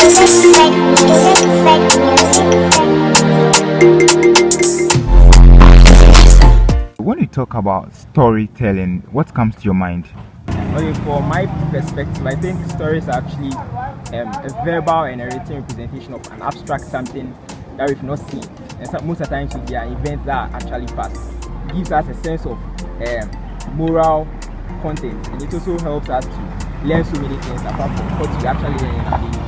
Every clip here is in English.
When you talk about storytelling, what comes to your mind? Okay, for my perspective, I think stories are actually a verbal and a written representation of an abstract something that we've not seen. And most of the times, they are events that are actually past. It gives us a sense of moral content, and it also helps us to learn so many things apart from what we actually learn in our daily life.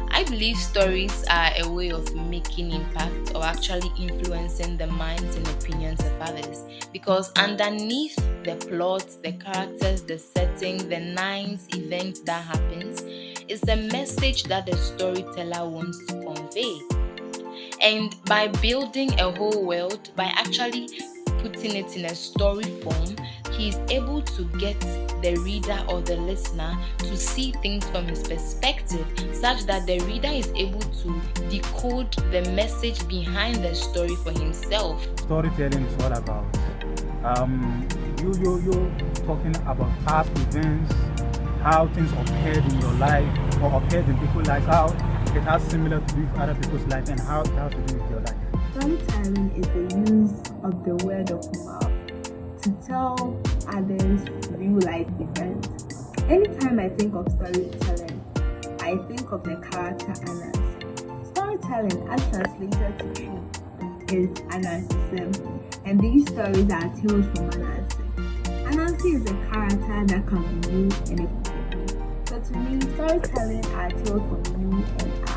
I believe stories are a way of making impact or actually influencing the minds and opinions of others. Because underneath the plot, the characters, the setting, the nice event that happens is the message that the storyteller wants to convey. And by building a whole world, by actually putting it in a story form, he is able to get the reader or the listener to see things from his perspective, such that the reader is able to decode the message behind the story for himself. Storytelling is all about you talking about past events, how things occurred in your life or occurred in people's lives, how it has similar to do with other people's life and how it has to do with your life. Storytelling is the use of the word of mouth to tell others real life events. Anytime I think of storytelling, I think of the character Anas. Storytelling, as translated to true, is Anansi, and these stories are tales from Anansi. Anansi is a character that can be you and a people. So to me, storytelling are tales from you and I.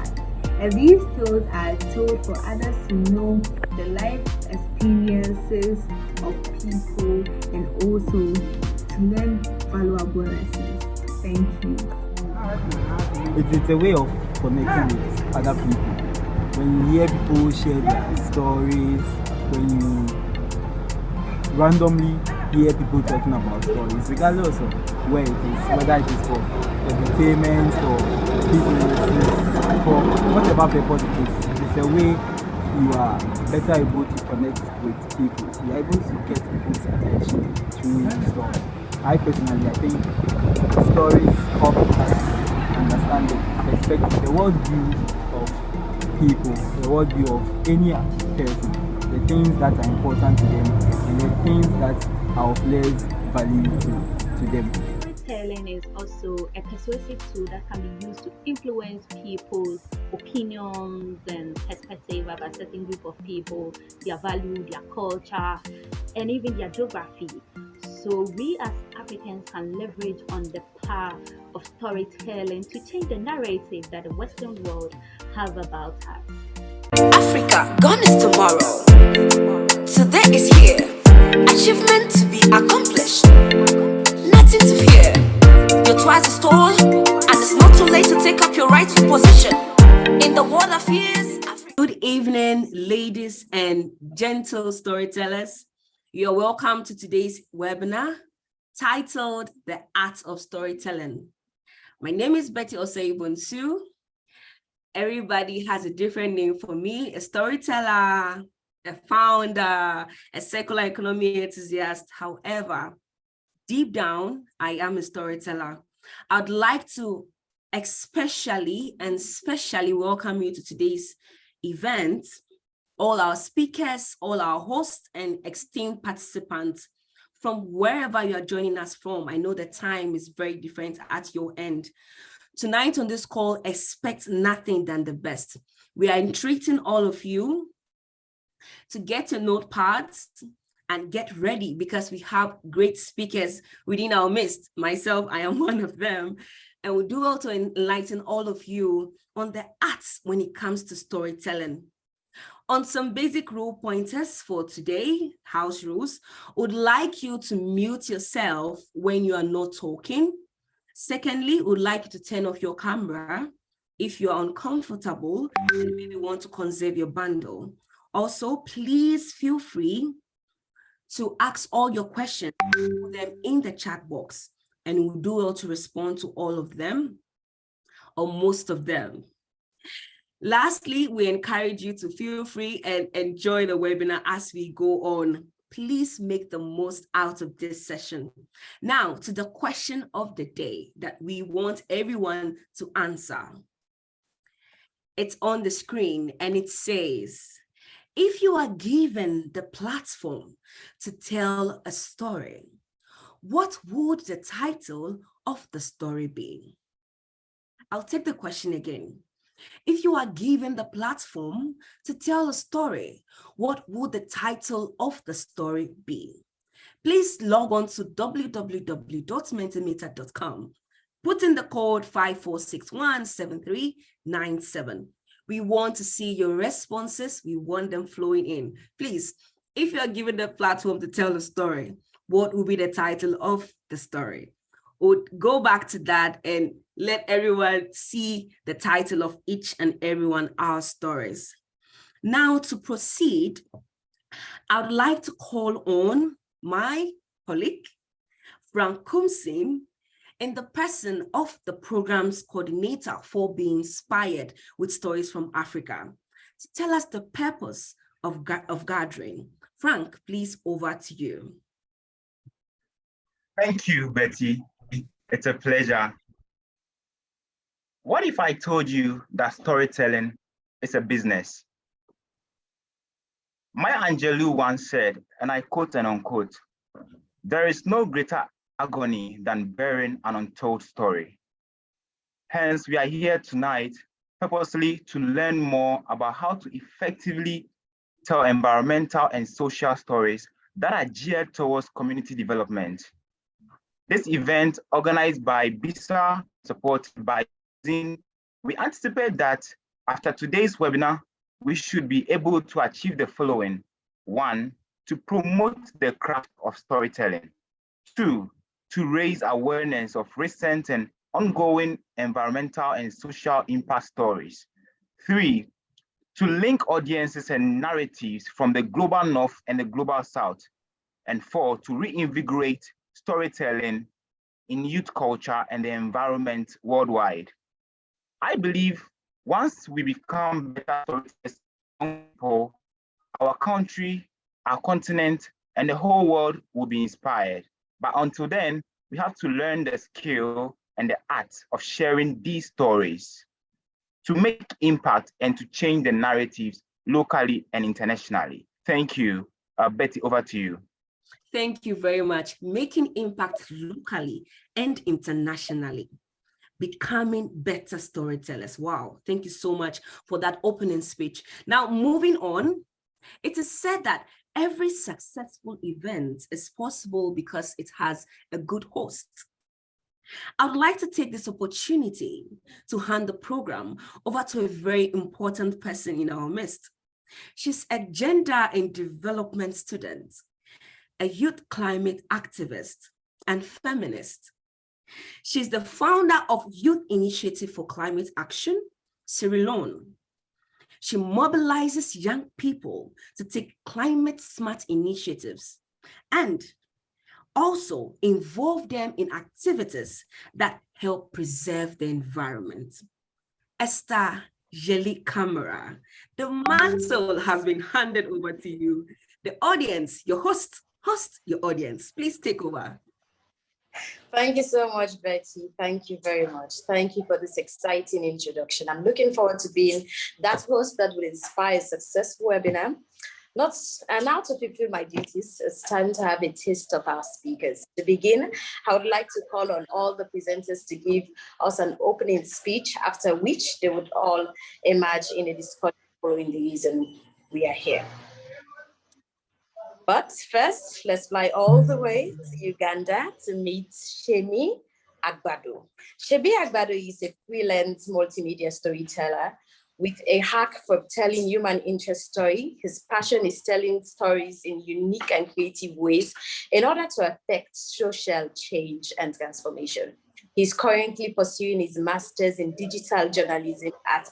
And these tales are told for others to know the life experiences of people and also to learn valuable lessons. Thank you. It's a way of connecting with other people. When you hear people share their stories, when you randomly hear people talking about stories, regardless of where it is, whether it is for entertainment or business, for whatever purpose it is, it's a way you are better able to connect with people. You are able to get people's attention through stories. I personally, I think stories help us understand the perspective, the worldview of people, the worldview of any person, the things that are important to them, and the things that are of less value to them. Storytelling is also a persuasive tool that can be used to influence people's opinions and perspective about a certain group of people, their value, their culture, and even their geography. So we as Africans can leverage on the power of storytelling to change the narrative that the Western world have about us. Africa, gone is tomorrow. Today is here. Achievement to be accomplished. Nothing to fear. You're twice as tall, and it's not too late to take up your rightful position in the world of years. Good evening, ladies and gentle storytellers. You're welcome to today's webinar titled The Art of Storytelling. My name is B.ISA. Everybody has a different name for me: a storyteller, a founder, a circular economy enthusiast. However, deep down, I am a storyteller. I'd like to especially welcome you to today's event, all our speakers, all our hosts, and esteemed participants from wherever you are joining us from. I know the time is very different at your end. Tonight on this call, expect nothing than the best. We are entreating all of you to get your notepads and get ready, because we have great speakers within our midst. Myself, I am one of them. And we do also enlighten all of you on the arts when it comes to storytelling. On some basic rule pointers for today, house rules, would like you to mute yourself when you are not talking. Secondly, would like you to turn off your camera if you are uncomfortable and maybe want to conserve your bundle. Also, please feel free to ask all your questions, put them in the chat box, and we'll do well to respond to all of them or most of them. Lastly, we encourage you to feel free and enjoy the webinar as we go on. Please make the most out of this session. Now, to the question of the day that we want everyone to answer. It's on the screen and it says, if you are given the platform to tell a story, what would the title of the story be? I'll take the question again. If you are given the platform to tell a story, what would the title of the story be? Please log on to www.mentimeter.com. Put in the code 54617397. We want to see your responses. We want them flowing in. Please, if you are given the platform to tell the story, what will be the title of the story? We'll go back to that and let everyone see the title of each and every one of our stories. Now to proceed, I would like to call on my colleague, Frank Kumsin, in the person of the program's coordinator for Be Inspired with Stories from Africa, to tell us the purpose of gathering. Frank, please, over to you. Thank you, Betty. It's a pleasure. What if I told you that storytelling is a business? Maya Angelou once said, and I quote and unquote, "There is no greater agony than bearing an untold story." Hence, we are here tonight purposely to learn more about how to effectively tell environmental and social stories that are geared towards community development. This event, organized by B.ISA, supported by Greenzine, we anticipate that after today's webinar, we should be able to achieve the following. 1, to promote the craft of storytelling. 2, to raise awareness of recent and ongoing environmental and social impact stories. 3, to link audiences and narratives from the global north and the global south. And 4, to reinvigorate storytelling in youth culture and the environment worldwide. I believe once we become better storytellers, people, our country, our continent, and the whole world will be inspired. But until then, we have to learn the skill and the art of sharing these stories to make impact and to change the narratives locally and internationally. Thank you. Betty, over to you. Thank you very much. Making impact locally and internationally. Becoming better storytellers. Wow, thank you so much for that opening speech. Now, moving on, it is said that every successful event is possible because it has a good host. I would like to take this opportunity to hand the program over to a very important person in our midst. She's a gender and development student, a youth climate activist, and feminist. She's the founder of Youth Initiative for Climate Action, Sierra Leone. She mobilizes young people to take climate-smart initiatives and also involve them in activities that help preserve the environment. Esther Jeli Camara, the mantle has been handed over to you. The audience, your host, your audience, please take over. Thank you so much, Betty. Thank you very much. Thank you for this exciting introduction. I'm looking forward to being that host that will inspire a successful webinar. Now to fulfill my duties, it's time to have a taste of our speakers. To begin, I would like to call on all the presenters to give us an opening speech, after which they would all emerge in a discussion following the reason we are here. But first, let's fly all the way to Uganda to meet Shemi Agbado. Shemi Agbado is a freelance multimedia storyteller with a hack for telling human interest story. His passion is telling stories in unique and creative ways in order to affect social change and transformation. He's currently pursuing his master's in digital journalism at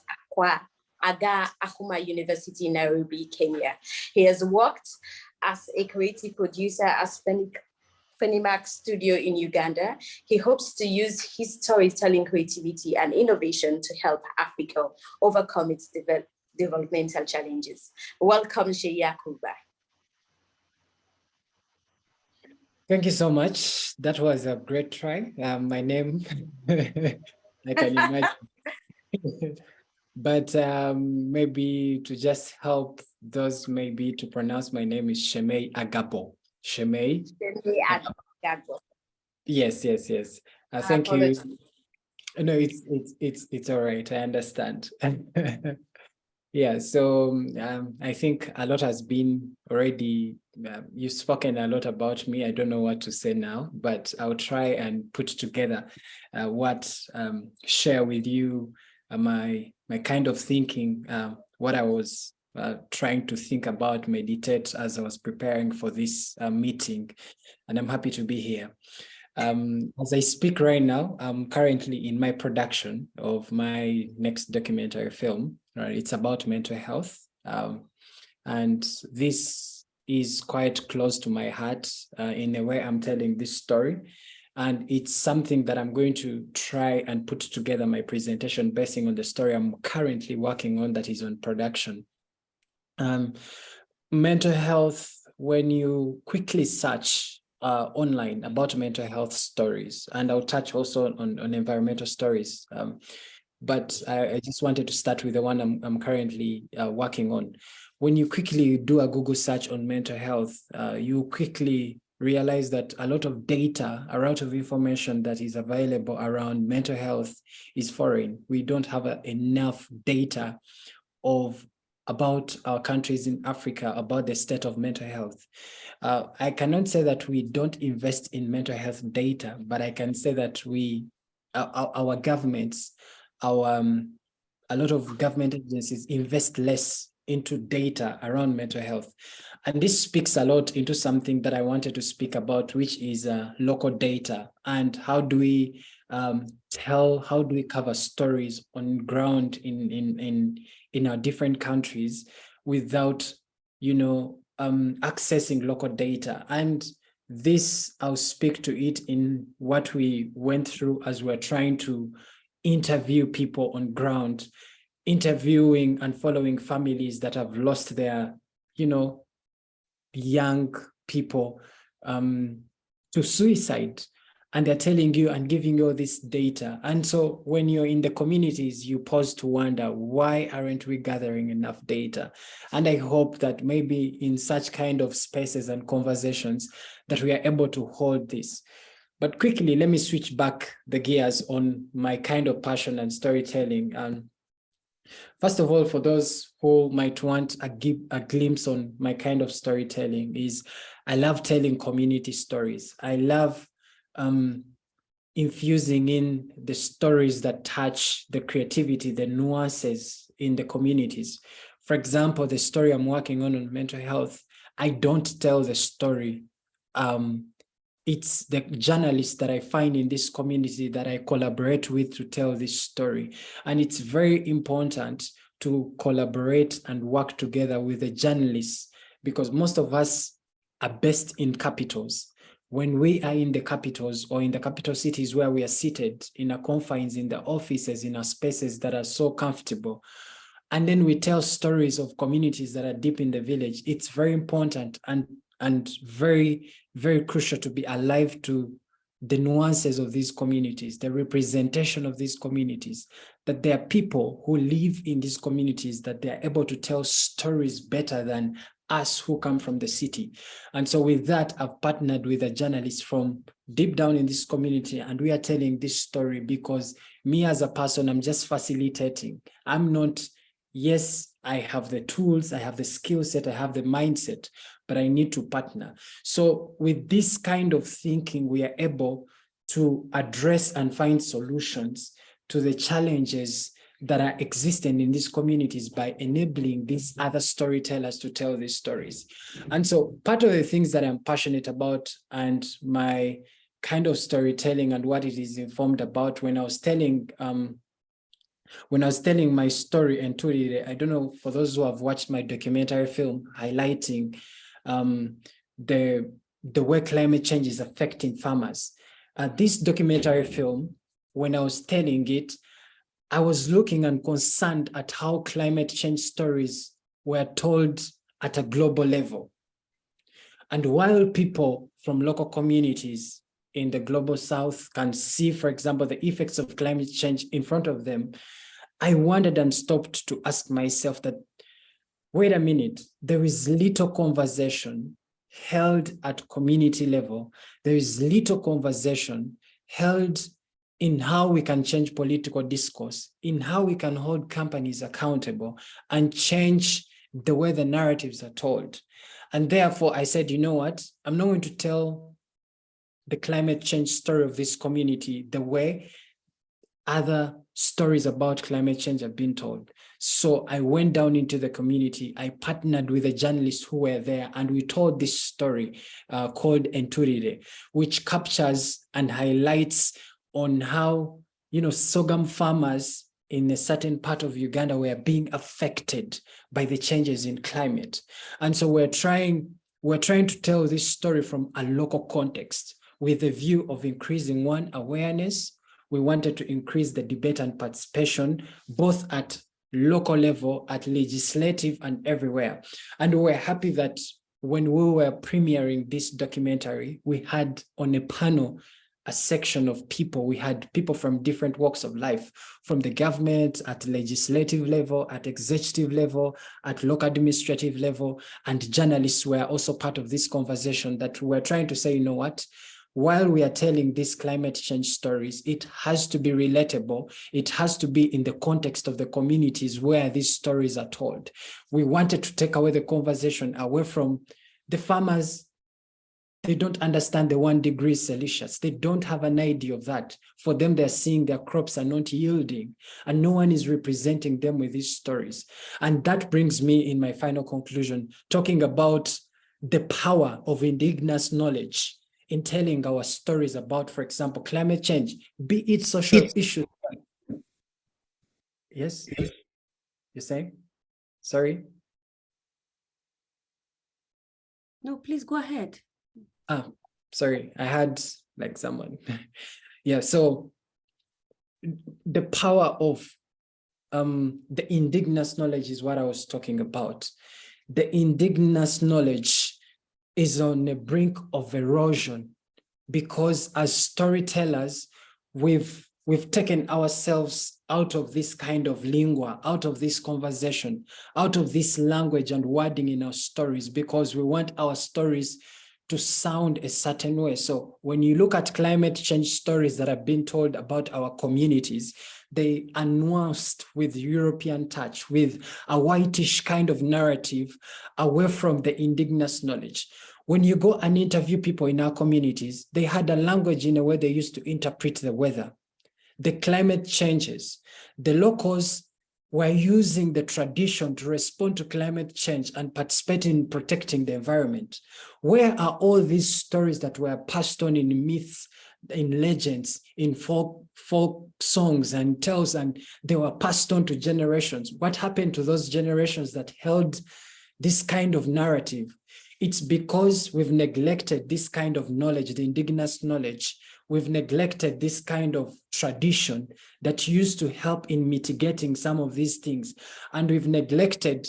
Aga Akuma University in Nairobi, Kenya. He has worked as a creative producer at Fenimax Studio in Uganda. He hopes to use his storytelling creativity and innovation to help Africa overcome its developmental challenges. Welcome, Sheyi Akuba. Thank you so much. That was a great try. My name, I can imagine. But maybe to just help those maybe to pronounce my name is Shemei Agabo. Shemei. Yes. Thank you. No, it's all right. I understand. Yeah, so I think a lot has been already, you've spoken a lot about me. I don't know what to say now, but I'll try and put together share with you my kind of thinking, what I was trying to think about, meditate as I was preparing for this meeting, and I'm happy to be here. As I speak right now, I'm currently in my production of my next documentary film. Right, it's about mental health, and this is quite close to my heart in a way. I'm telling this story, and it's something that I'm going to try and put together my presentation based on the story I'm currently working on that is on production. Mental health, when you quickly search online about mental health stories, and I'll touch also on environmental stories. But I just wanted to start with the one I'm currently working on. When you quickly do a Google search on mental health, you quickly realize that a lot of data, a lot of information that is available around mental health is foreign. We don't have enough data about our countries in Africa, about the state of mental health. I cannot say that we don't invest in mental health data, but I can say that our governments, a lot of government agencies invest less into data around mental health. And this speaks a lot into something that I wanted to speak about, which is local data, and how do we cover stories on ground in our different countries without, accessing local data. And this, I'll speak to it in what we went through as we're trying to interview people on ground, interviewing and following families that have lost their, young people to suicide. And they're telling you and giving you all this data. And so when you're in the communities, you pause to wonder, why aren't we gathering enough data? And I hope that maybe in such kind of spaces and conversations that we are able to hold this. But quickly, let me switch back the gears on my kind of passion and storytelling. First of all, for those who might want a glimpse on my kind of storytelling, is I love telling community stories. I love infusing in the stories that touch the creativity, the nuances in the communities. For example, the story I'm working on mental health, I don't tell the story. It's the journalists that I find in this community that I collaborate with to tell this story. And it's very important to collaborate and work together with the journalists, because most of us are based in capitals. When we are in the capitals or in the capital cities where we are seated in our confines, in the offices, in our spaces that are so comfortable, and then we tell stories of communities that are deep in the village, it's very important and very, very crucial to be alive to the nuances of these communities, the representation of these communities, that there are people who live in these communities, that they are able to tell stories better than us who come from the city. And so with that, I've partnered with a journalist from deep down in this community, and we are telling this story because me as a person, I'm just facilitating. I'm not, yes, I have the tools, I have the skill set, I have the mindset, but I need to partner. So with this kind of thinking, we are able to address and find solutions to the challenges that are existing in these communities by enabling these other storytellers to tell these stories. And so part of the things that I'm passionate about and my kind of storytelling and what it is informed about, when I was telling my story and Turi, I don't know, for those who have watched my documentary film highlighting the way climate change is affecting farmers. This documentary film, when I was telling it, I was looking and concerned at how climate change stories were told at a global level. And while people from local communities in the global south can see, for example, the effects of climate change in front of them, I wondered and stopped to ask myself that, wait a minute, there is little conversation held at community level. There is little conversation held in how we can change political discourse, in how we can hold companies accountable and change the way the narratives are told. And therefore I said, you know what, I'm not going to tell the climate change story of this community the way other stories about climate change have been told. So I went down into the community. I partnered with the journalists who were there, and we told this story called Enturire, which captures and highlights on how, sorghum farmers in a certain part of Uganda were being affected by the changes in climate. And so we're trying to tell this story from a local context with the view of increasing awareness. We wanted to increase the debate and participation, both at local level, at legislative, and everywhere. And we were happy that when we were premiering this documentary, we had on a panel a section of people. We had people from different walks of life, from the government, at legislative level, at executive level, at local administrative level, and journalists were also part of this conversation that we're trying to say, you know what? While we are telling these climate change stories, it has to be relatable. It has to be in the context of the communities where these stories are told. We wanted to take away the conversation away from the farmers. They don't understand the 1 degree Celsius. They don't have an idea of that. For them, they're seeing their crops are not yielding, and no one is representing them with these stories. And that brings me in my final conclusion, talking about the power of indigenous knowledge in telling our stories about, for example, climate change, be it social issues. Yes? You're saying? Sorry? No, please go ahead. Sorry, I had like someone. Yeah, so the power of the indigenous knowledge is what I was talking about. The indigenous knowledge is on the brink of erosion because as storytellers, we've taken ourselves out of this kind of lingua, out of this conversation, out of this language and wording in our stories, because we want our stories to sound a certain way. So when you look at climate change stories that have been told about our communities, they are nuanced with European touch, with a whitish kind of narrative away from the indigenous knowledge. When you go and interview people in our communities, they had a language in a way they used to interpret the weather, the climate changes. The locals were using the tradition to respond to climate change and participate in protecting the environment. Where are all these stories that were passed on in myths, in legends, in folk songs and tales, and they were passed on to generations? What happened to those generations that held this kind of narrative? It's because we've neglected this kind of knowledge, the indigenous knowledge. We've neglected this kind of tradition that used to help in mitigating some of these things. And we've neglected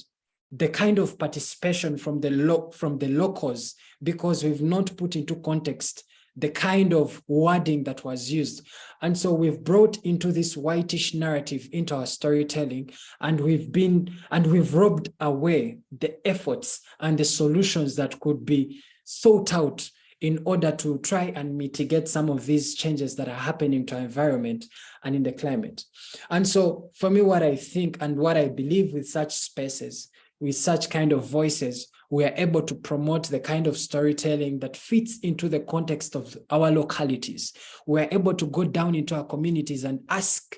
the kind of participation from the locals because we've not put into context the kind of wording that was used. And so we've brought into this whitish narrative into our storytelling, and we've robbed away the efforts and the solutions that could be thought out in order to try and mitigate some of these changes that are happening to our environment and in the climate. And so for me, what I think and what I believe with such spaces, with such kind of voices, we are able to promote the kind of storytelling that fits into the context of our localities. We are able to go down into our communities and ask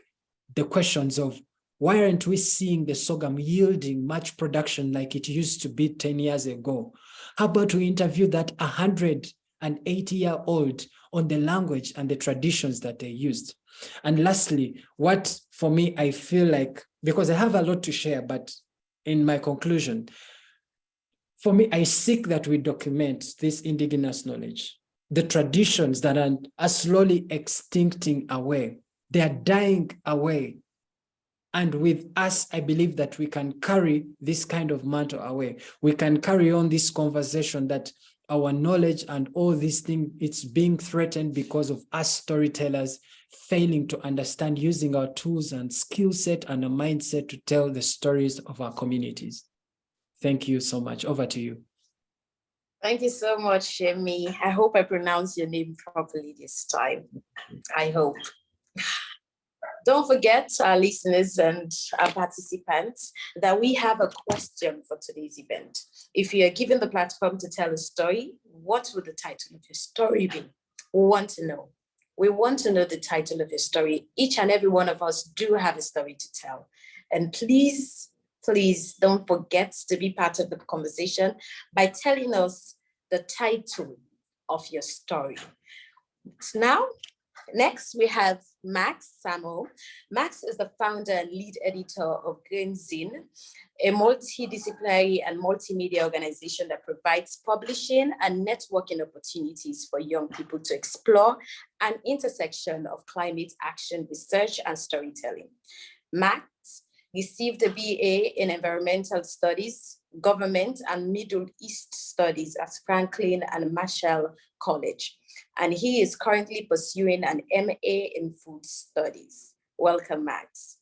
the questions of, why aren't we seeing the sorghum yielding much production like it used to be 10 years ago? How about we interview that 180-year-old on the language and the traditions that they used? And lastly, what for me, I feel like, because I have a lot to share, but in my conclusion, for me, I seek that we document this indigenous knowledge, the traditions that are slowly extincting away. They are dying away. And with us, I believe that we can carry this kind of mantle away. We can carry on this conversation that our knowledge and all these things, it's being threatened because of us storytellers failing to understand using our tools and skill set and a mindset to tell the stories of our communities. Thank you so much. Over to you. Thank you so much, Shemi. I hope I pronounced your name properly this time. I hope. Don't forget, our listeners and our participants, that we have a question for today's event. If you are given the platform to tell a story, what would the title of your story be? We want to know. We want to know the title of your story. Each and every one of us do have a story to tell. And please don't forget to be part of the conversation by telling us the title of your story. Now, next, we have Max Samuel. Max is the founder and lead editor of Greenzine, a multidisciplinary and multimedia organization that provides publishing and networking opportunities for young people to explore an intersection of climate action research and storytelling. Max received a BA in Environmental Studies, Government and Middle East Studies at Franklin and Marshall College, and he is currently pursuing an MA in Food Studies. Welcome, Max.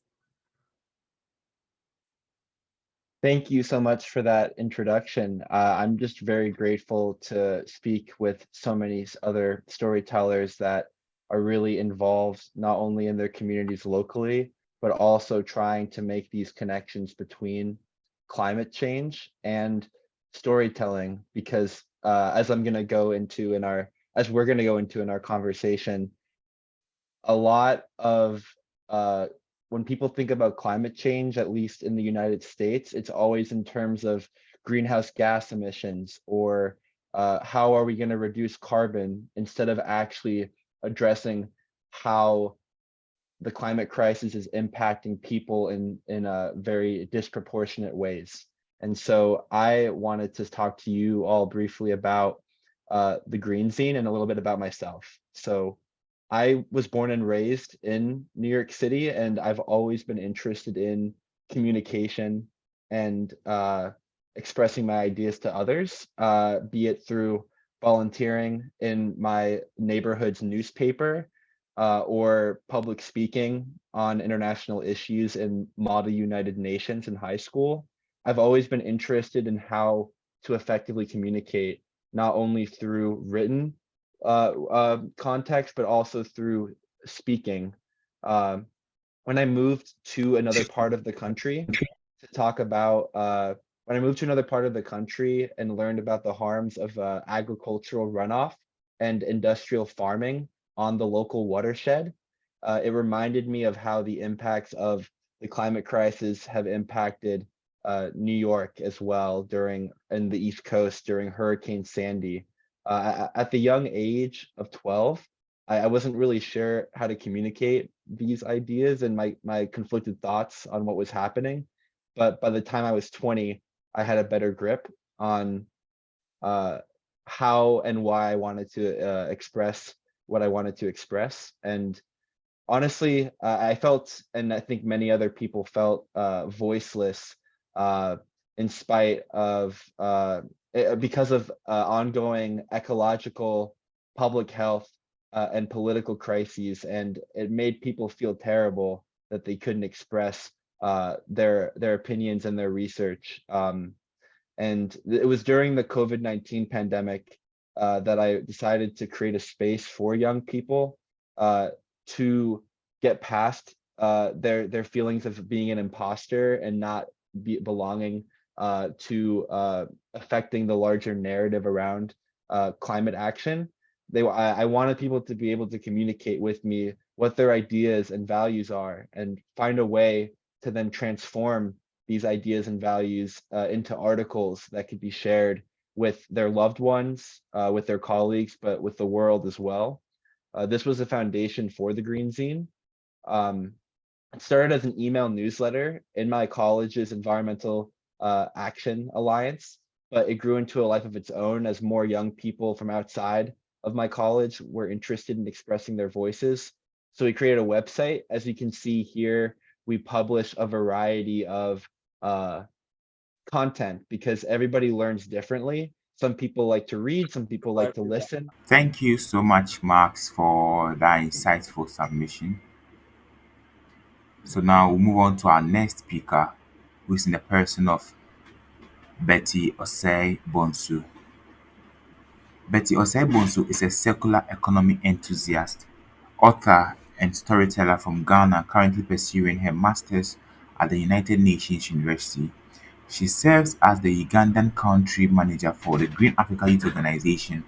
Thank you so much for that introduction. I'm just very grateful to speak with so many other storytellers that are really involved, not only in their communities locally, but also trying to make these connections between climate change and storytelling, because as we're going to go into in our conversation, a lot of when people think about climate change, at least in the United States, it's always in terms of greenhouse gas emissions, or how are we going to reduce carbon, instead of actually addressing how the climate crisis is impacting people in very disproportionate ways. And so I wanted to talk to you all briefly about the Greenzine and a little bit about myself. So I was born and raised in New York City, and I've always been interested in communication and expressing my ideas to others, be it through volunteering in my neighborhood's newspaper, or public speaking on international issues in Model United Nations in high school. I've always been interested in how to effectively communicate, not only through written context, but also through speaking. When I moved to another part of the country to talk about, when I moved to another part of the country and learned about the harms of agricultural runoff and industrial farming on the local watershed, it reminded me of how the impacts of the climate crisis have impacted New York as well in the East Coast during Hurricane Sandy. At the young age of 12, I wasn't really sure how to communicate these ideas and my conflicted thoughts on what was happening. But by the time I was 20, I had a better grip on how and why I wanted to express what I wanted to express. And honestly, I felt, and I think many other people felt, voiceless in spite of, because of ongoing ecological, public health, and political crises. And it made people feel terrible that they couldn't express their opinions and their research. And it was during the COVID-19 pandemic that I decided to create a space for young people to get past their feelings of being an imposter and not belonging to affecting the larger narrative around climate action. I wanted people to be able to communicate with me what their ideas and values are, and find a way to then transform these ideas and values into articles that could be shared with their loved ones, with their colleagues, but with the world as well. This was a foundation for the Greenzine. It started as an email newsletter in my college's Environmental Action Alliance, but it grew into a life of its own as more young people from outside of my college were interested in expressing their voices. So we created a website. As you can see here, we publish a variety of content because everybody learns differently. Some people like to read, some people like to listen. Thank you so much, Max, for that insightful submission. So now we'll move on to our next speaker, who is in the person of Betty Osei Bonsu. Betty Osei Bonsu is a circular economy enthusiast, author, and storyteller from Ghana currently pursuing her master's at the United Nations University. She serves as the Ugandan country manager for the Green Africa Youth Organization,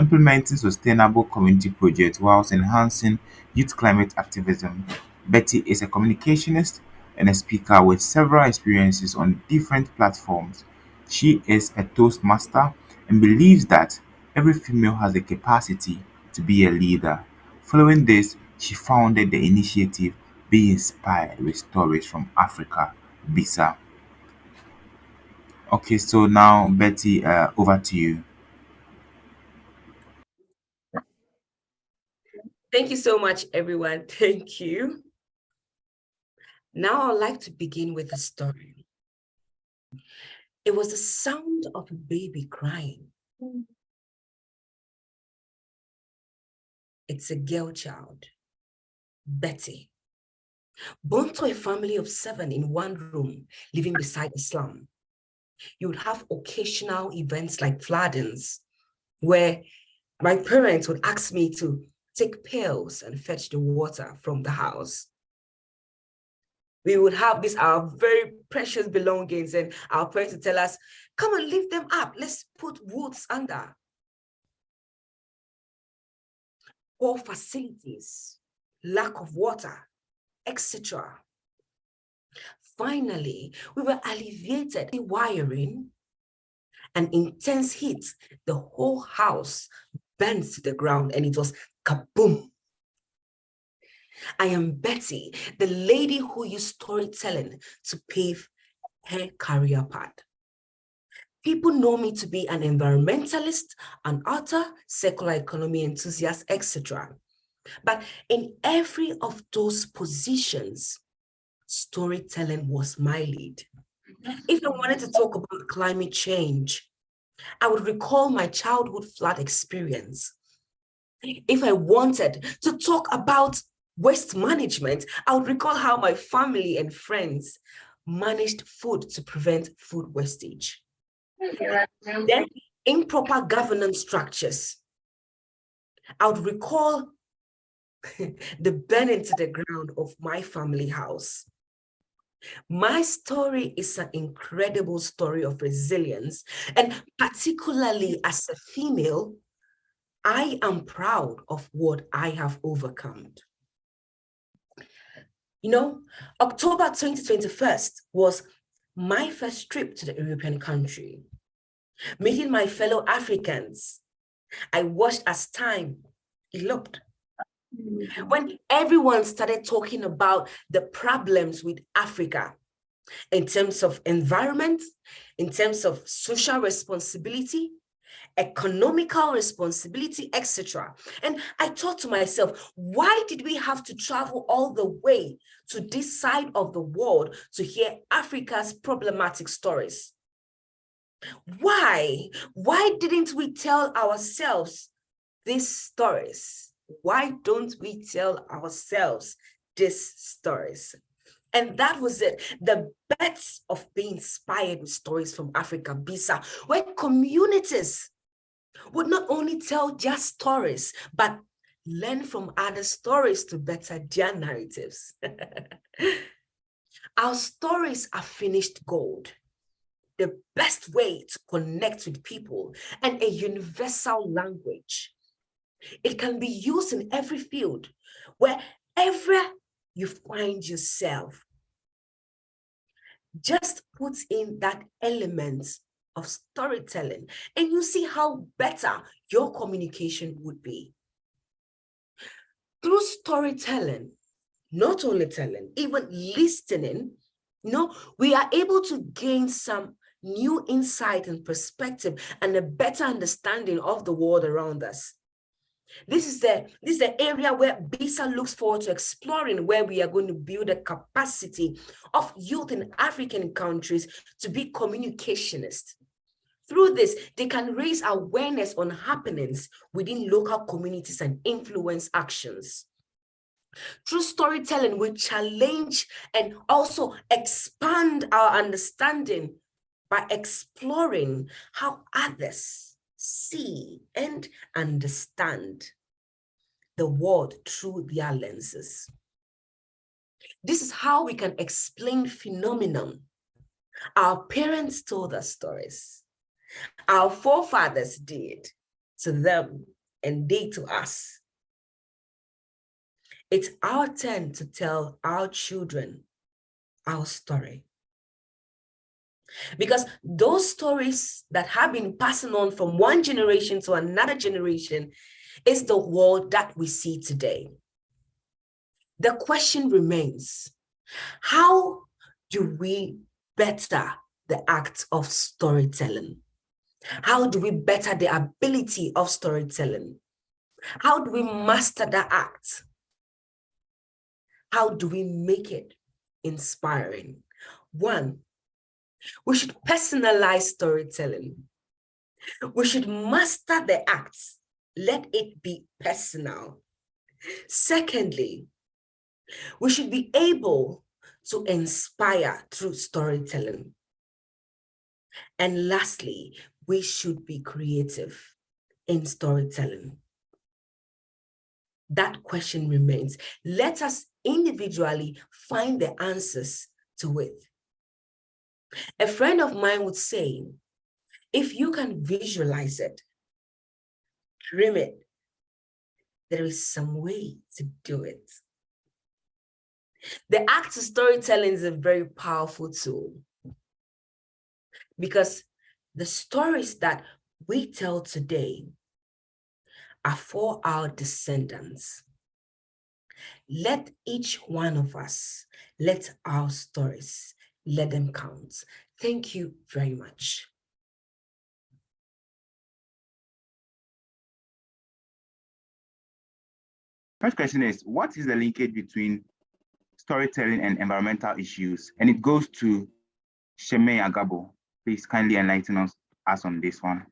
implementing sustainable community projects whilst enhancing youth climate activism. Betty is a communicationist and a speaker with several experiences on different platforms. She is a Toastmaster and believes that every female has the capacity to be a leader. Following this, she founded the initiative Be Inspired with Stories from Africa, B.ISA. Okay, so now Betty, over to you. Thank you so much, everyone. Thank you. Now I'd like to begin with a story. It was the sound of a baby crying. It's a girl child, Betty, born to a family of 7 in one room, living beside a slum. You would have occasional events like floodings, where my parents would ask me to take pails and fetch the water from the house. We would have these our very precious belongings, and our parents would tell us, come and lift them up. Let's put woods under. Poor facilities, lack of water, etc. Finally, we were alleviated. Wiring and intense heat, the whole house burned to the ground, and it was kaboom. I am Betty, the lady who used storytelling to pave her career path. People know me to be an environmentalist, an author, circular economy enthusiast, etc. But in every of those positions, storytelling was my lead. If I wanted to talk about climate change, I would recall my childhood flood experience. If I wanted to talk about waste management, I would recall how my family and friends managed food to prevent food wastage. Then improper governance structures. I would recall the burning to the ground of my family house. My story is an incredible story of resilience, and particularly as a female, I am proud of what I have overcome. You know, October 2021 was my first trip to the European country. Meeting my fellow Africans, I watched as time eloped. When everyone started talking about the problems with Africa in terms of environment, in terms of social responsibility, economical responsibility, etc. And I thought to myself, why did we have to travel all the way to this side of the world to hear Africa's problematic stories? Why? Why didn't we tell ourselves these stories? Why don't we tell ourselves these stories? And that was it, the bets of being inspired with stories from Africa, B.ISA, where communities would not only tell just stories, but learn from other stories to better their narratives. Our stories are finished gold, the best way to connect with people, and a universal language. It can be used in every field, wherever you find yourself. Just put in that element of storytelling, and you see how better your communication would be. Through storytelling, not only telling, even listening, we are able to gain some new insight and perspective and a better understanding of the world around us. This is the area where B.ISA looks forward to exploring, where we are going to build a capacity of youth in African countries to be communicationists. Through this, they can raise awareness on happenings within local communities and influence actions. Through storytelling, we challenge and also expand our understanding by exploring how others see and understand the world through their lenses. This is how we can explain phenomenon. Our parents told us stories. Our forefathers did to them and they to us. It's our turn to tell our children our story. Because those stories that have been passing on from one generation to another generation is the world that we see today. The question remains, how do we better the act of storytelling? How do we better the ability of storytelling? How do we master the act? How do we make it inspiring? One, we should personalize storytelling. We should master the act. Let it be personal. Secondly, we should be able to inspire through storytelling. And lastly, we should be creative in storytelling. That question remains. Let us individually find the answers to it. A friend of mine would say, if you can visualize it, dream it, there is some way to do it. The act of storytelling is a very powerful tool because the stories that we tell today are for our descendants. Let each one of us, let our stories, let them count. Thank you very much. First question is, what is the linkage between storytelling and environmental issues? And it goes to Sheme Agabo. Please kindly enlighten us on this one.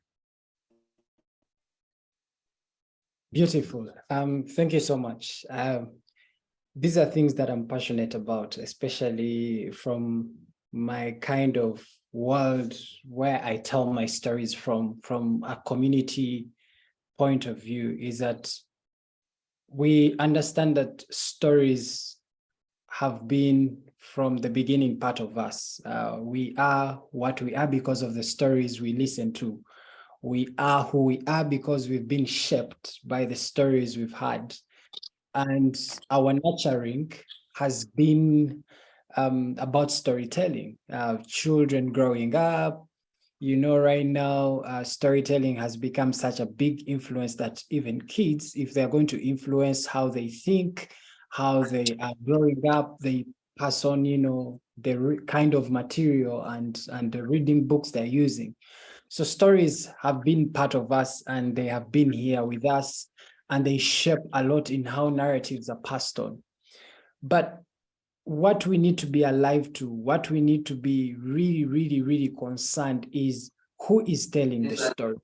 Beautiful. Thank you so much. These are things that I'm passionate about, especially from my kind of world where I tell my stories from a community point of view, is that we understand that stories have been from the beginning part of us. We are what we are because of the stories we listen to. We are who we are because we've been shaped by the stories we've had. And our nurturing has been about storytelling. Children growing up, you know, right now, storytelling has become such a big influence that even kids, if they're going to influence how they think, how they are growing up, they pass on, you know, the kind of material and the reading books they're using. So stories have been part of us and they have been here with us and they shape a lot in how narratives are passed on. But what we need to be alive to, what we need to be really, really, really concerned is who is telling the story.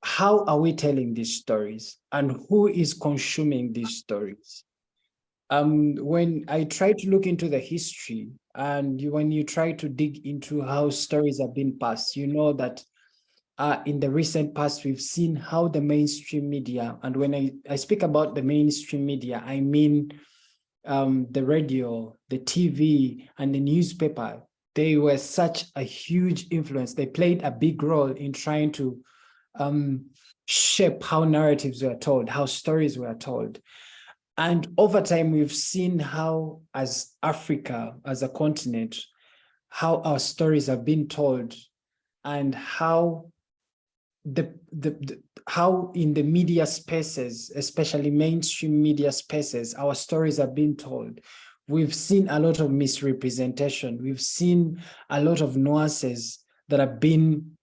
How are we telling these stories and who is consuming these stories? When I try to look into the history and when you try to dig into how stories have been passed, you know that in the recent past, we've seen how the mainstream media, and when I speak about the mainstream media, I mean the radio, the TV, and the newspaper, they were such a huge influence. They played a big role in trying to shape how narratives were told, how stories were told. And over time, we've seen how, as Africa, as a continent, how our stories have been told and how how in the media spaces, especially mainstream media spaces, our stories are being told. We've seen a lot of misrepresentation. We've seen a lot of nuances that have been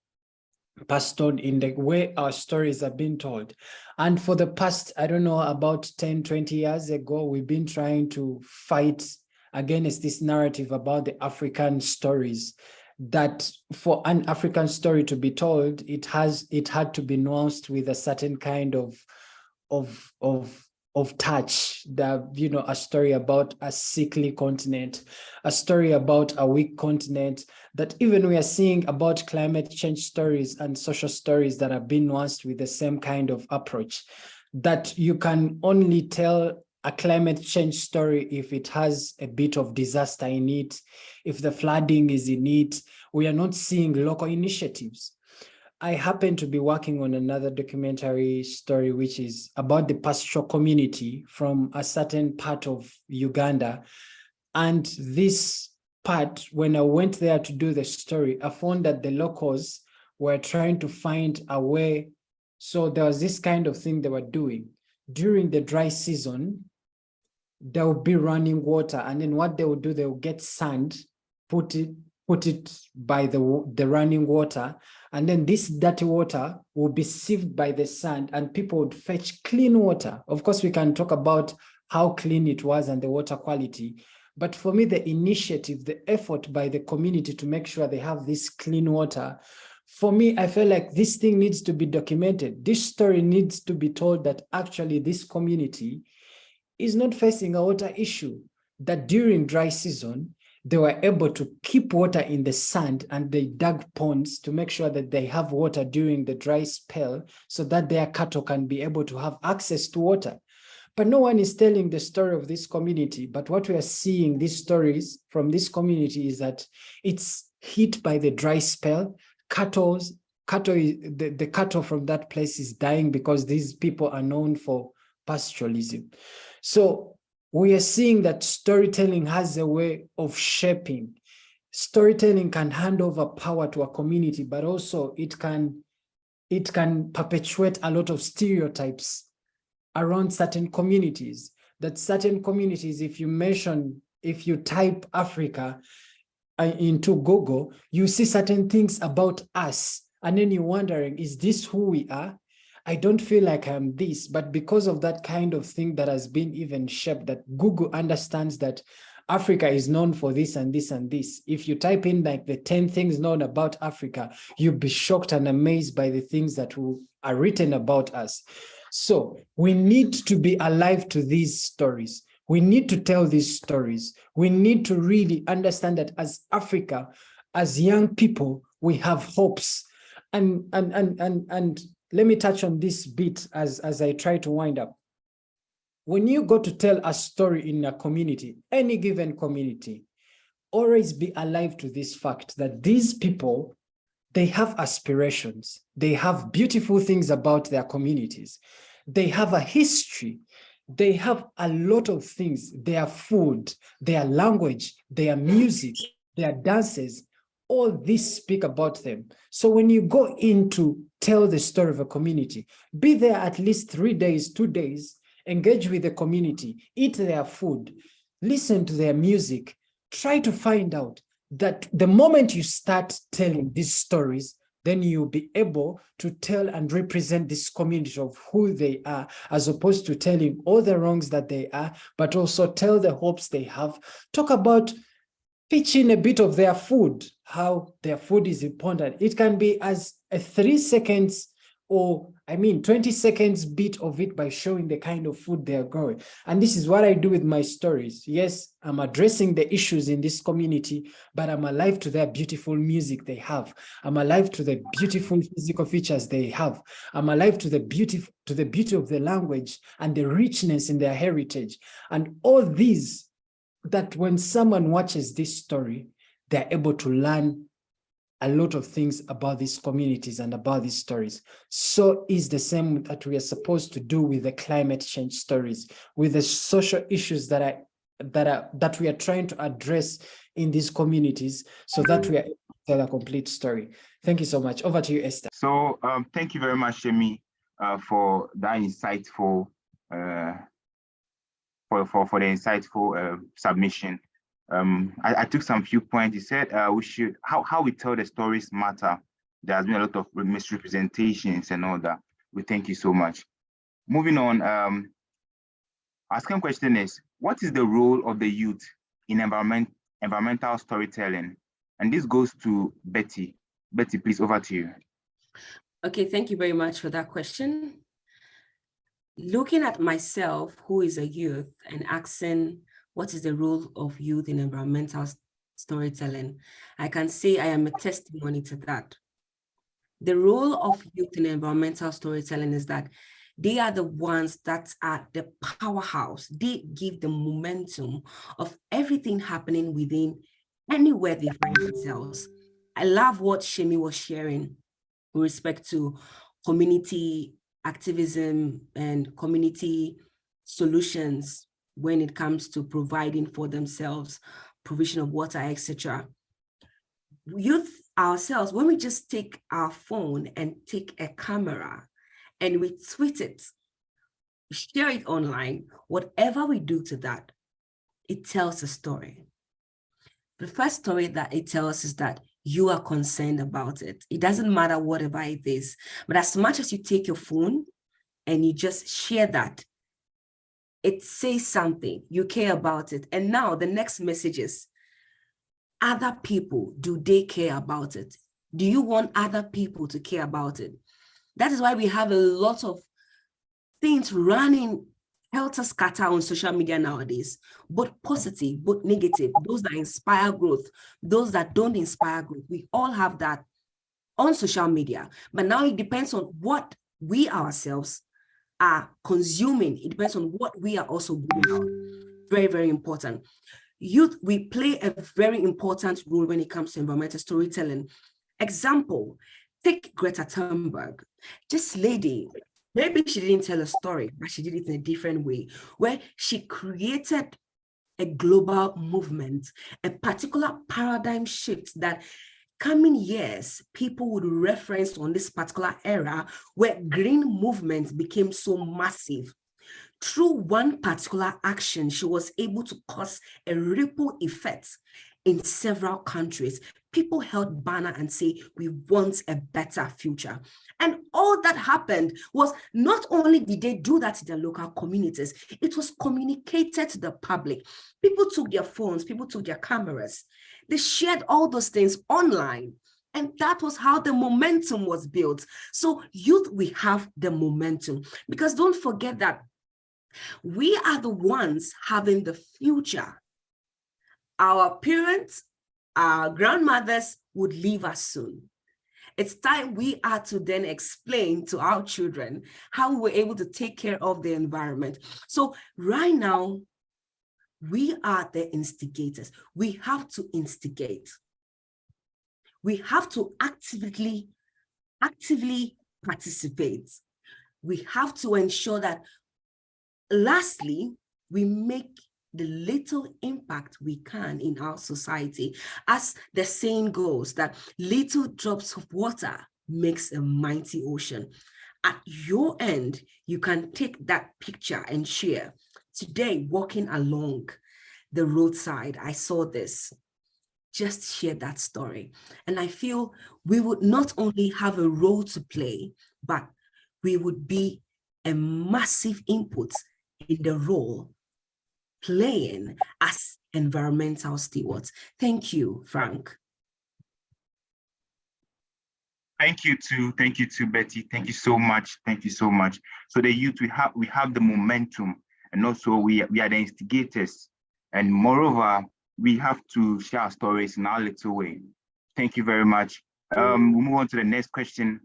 passed on in the way our stories are being told. And for the past, I don't know, about 10, 20 years ago, we've been trying to fight against this narrative about the African stories. that for an African story to be told, it had to be nuanced with a certain kind of touch. That, you know, a story about a sickly continent, a story about a weak continent, that even we are seeing about climate change stories and social stories that have been nuanced with the same kind of approach, that you can only tell a climate change story if it has a bit of disaster in it, if the flooding is in it. We are not seeing local initiatives. I happen to be working on another documentary story, which is about the pastoral community from a certain part of Uganda. And this part, when I went there to do the story, I found that the locals were trying to find a way. So there was this kind of thing they were doing. During the dry season, there will be running water, and then what they will do, they will get sand, put it by the running water, and then this dirty water will be sieved by the sand, and people would fetch clean water. Of course, we can talk about how clean it was and the water quality, but for me, the initiative, the effort by the community to make sure they have this clean water, for me, I feel like this thing needs to be documented. This story needs to be told, that actually this community is not facing a water issue, that during dry season, they were able to keep water in the sand, and they dug ponds to make sure that they have water during the dry spell, so that their cattle can be able to have access to water. But no one is telling the story of this community. But what we are seeing, these stories from this community, is that it's hit by the dry spell. The cattle from that place is dying because these people are known for pastoralism. So we are seeing that storytelling has a way of shaping. Storytelling can hand over power to a community, but also it can perpetuate a lot of stereotypes around certain communities. That certain communities, if you type Africa into Google, you see certain things about us, and then you're wondering, is this who we are? I don't feel like I'm this, but because of that kind of thing that has been even shaped, that Google understands that Africa is known for this and this and this. If you type in like the 10 things known about Africa, you'll be shocked and amazed by the things that are written about us. So we need to be alive to these stories. We need to tell these stories. We need to really understand that as Africa, as young people, we have hopes. And let me touch on this bit as I try to wind up. When you go to tell a story in a community, any given community, always be alive to this fact that these people, they have aspirations. They have beautiful things about their communities. They have a history. They have a lot of things, their food, their language, their music, their dances, all these speak about them. So when you go in to tell the story of a community, be there at least 3 days, 2 days, engage with the community, eat their food, listen to their music, try to find out that the moment you start telling these stories, then you'll be able to tell and represent this community of who they are, as opposed to telling all the wrongs that they are, but also tell the hopes they have. Talk about pitching a bit of their food, how their food is important. It can be as a 3 seconds or 20 seconds bit of it by showing the kind of food they are growing. And this is what I do with my stories. Yes, I'm addressing the issues in this community, but I'm alive to their beautiful music they have. I'm alive to the beautiful physical features they have. I'm alive to the beauty of the language and the richness in their heritage. And all these, that when someone watches this story, they're able to learn a lot of things about these communities and about these stories. So is the same that we are supposed to do with the climate change stories, with the social issues that we are trying to address in these communities, so that we are able to tell a complete story. Thank you so much. Over to you, Esther. So thank you very much, Shemi, for that insightful for the insightful submission. I took some few points. He said we should how we tell the stories matter. There has been a lot of misrepresentations and all that. We thank you so much. Moving on, our second question is, what is the role of the youth in environmental storytelling? And this goes to Betty. Betty, please, over to you. Okay, thank you very much for that question. Looking at myself, who is a youth, and asking what is the role of youth in environmental storytelling, I can say I am a testimony to that. The role of youth in environmental storytelling is that they are the ones that are the powerhouse. They give the momentum of everything happening within anywhere they find themselves. I love what Shemi was sharing with respect to community activism and community solutions when it comes to providing for themselves, provision of water, etc. Youth ourselves, when we just take our phone and take a camera and we tweet it, share it online, whatever we do to that, it tells a story. The first story that it tells is that you are concerned about it. It doesn't matter whatever it is, but as much as you take your phone and you just share that, it says something, you care about it. And now the next message is, other people, do they care about it? Do you want other people to care about it? That is why we have a lot of things running helter-skelter on social media nowadays, both positive, both negative, those that inspire growth, those that don't inspire growth. We all have that on social media, but now it depends on what we ourselves are consuming. It depends on what we are also putting out. Very, very important. Youth, we play a very important role when it comes to environmental storytelling. Example, take Greta Thunberg. This lady, maybe she didn't tell a story, but she did it in a different way, where she created a global movement, a particular paradigm shift that coming years, people would reference on this particular era where green movement became so massive. Through one particular action, she was able to cause a ripple effect in several countries. People held banner and say, we want a better future. And all that happened was not only did they do that in their local communities, it was communicated to the public. People took their phones, people took their cameras. They shared all those things online. And that was how the momentum was built. So youth, we have the momentum, because don't forget that we are the ones having the future. Our parents, our grandmothers would leave us soon. It's time we are to then explain to our children how we were able to take care of the environment. So right now, we are the instigators. We have to instigate. We have to actively participate. We have to ensure that, lastly, we make the little impact we can in our society. As the saying goes, that little drops of water makes a mighty ocean. At your end, you can take that picture and share. Today, walking along the roadside, I saw this. Just share that story. And I feel we would not only have a role to play, but we would be a massive input in the role playing as environmental stewards. Thank you, Frank. Thank you to Betty. Thank you so much. Thank you so much. So the youth, we have the momentum, and also we are the instigators. And moreover, we have to share our stories in our little way. Thank you very much. We'll move on to the next question.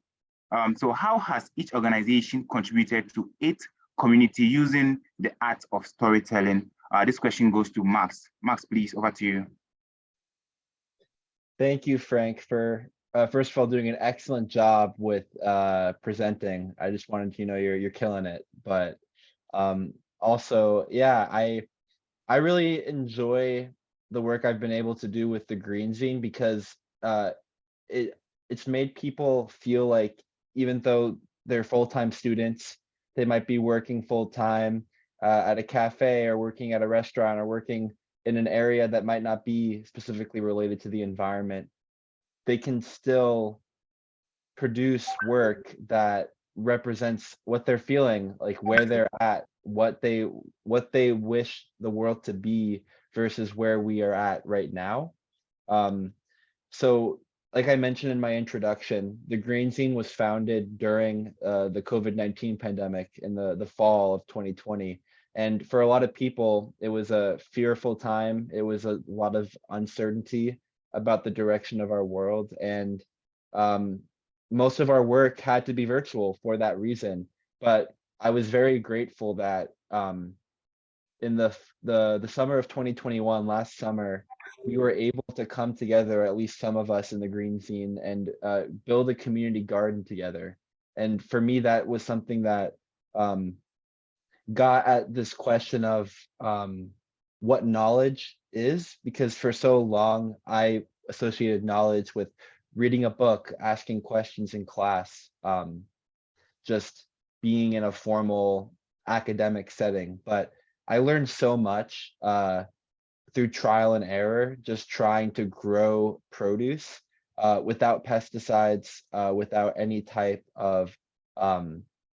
So how has each organization contributed to its community using the art of storytelling? This question goes to Max. Max, please, over to you. Thank you, Frank, for first of all doing an excellent job with presenting. I just wanted to know you're killing it. But also, yeah, I really enjoy the work I've been able to do with the Greenzine, because it's made people feel like, even though they're full-time students, they might be working full-time at a cafe or working at a restaurant or working in an area that might not be specifically related to the environment. They can still produce work that represents what they're feeling, like where they're at, what they wish the world to be versus where we are at right now. So like I mentioned in my introduction, the Greenzine was founded during the COVID-19 pandemic in the fall of 2020. And for a lot of people, it was a fearful time. It was a lot of uncertainty about the direction of our world. And most of our work had to be virtual for that reason. But I was very grateful that in the summer of 2021, last summer, we were able to come together, at least some of us in the Greenzine, and build a community garden together. And for me, that was something that got at this question of what knowledge is, because for so long I associated knowledge with reading a book, asking questions in class, just being in a formal academic setting. But I learned so much through trial and error, just trying to grow produce without pesticides, without any type of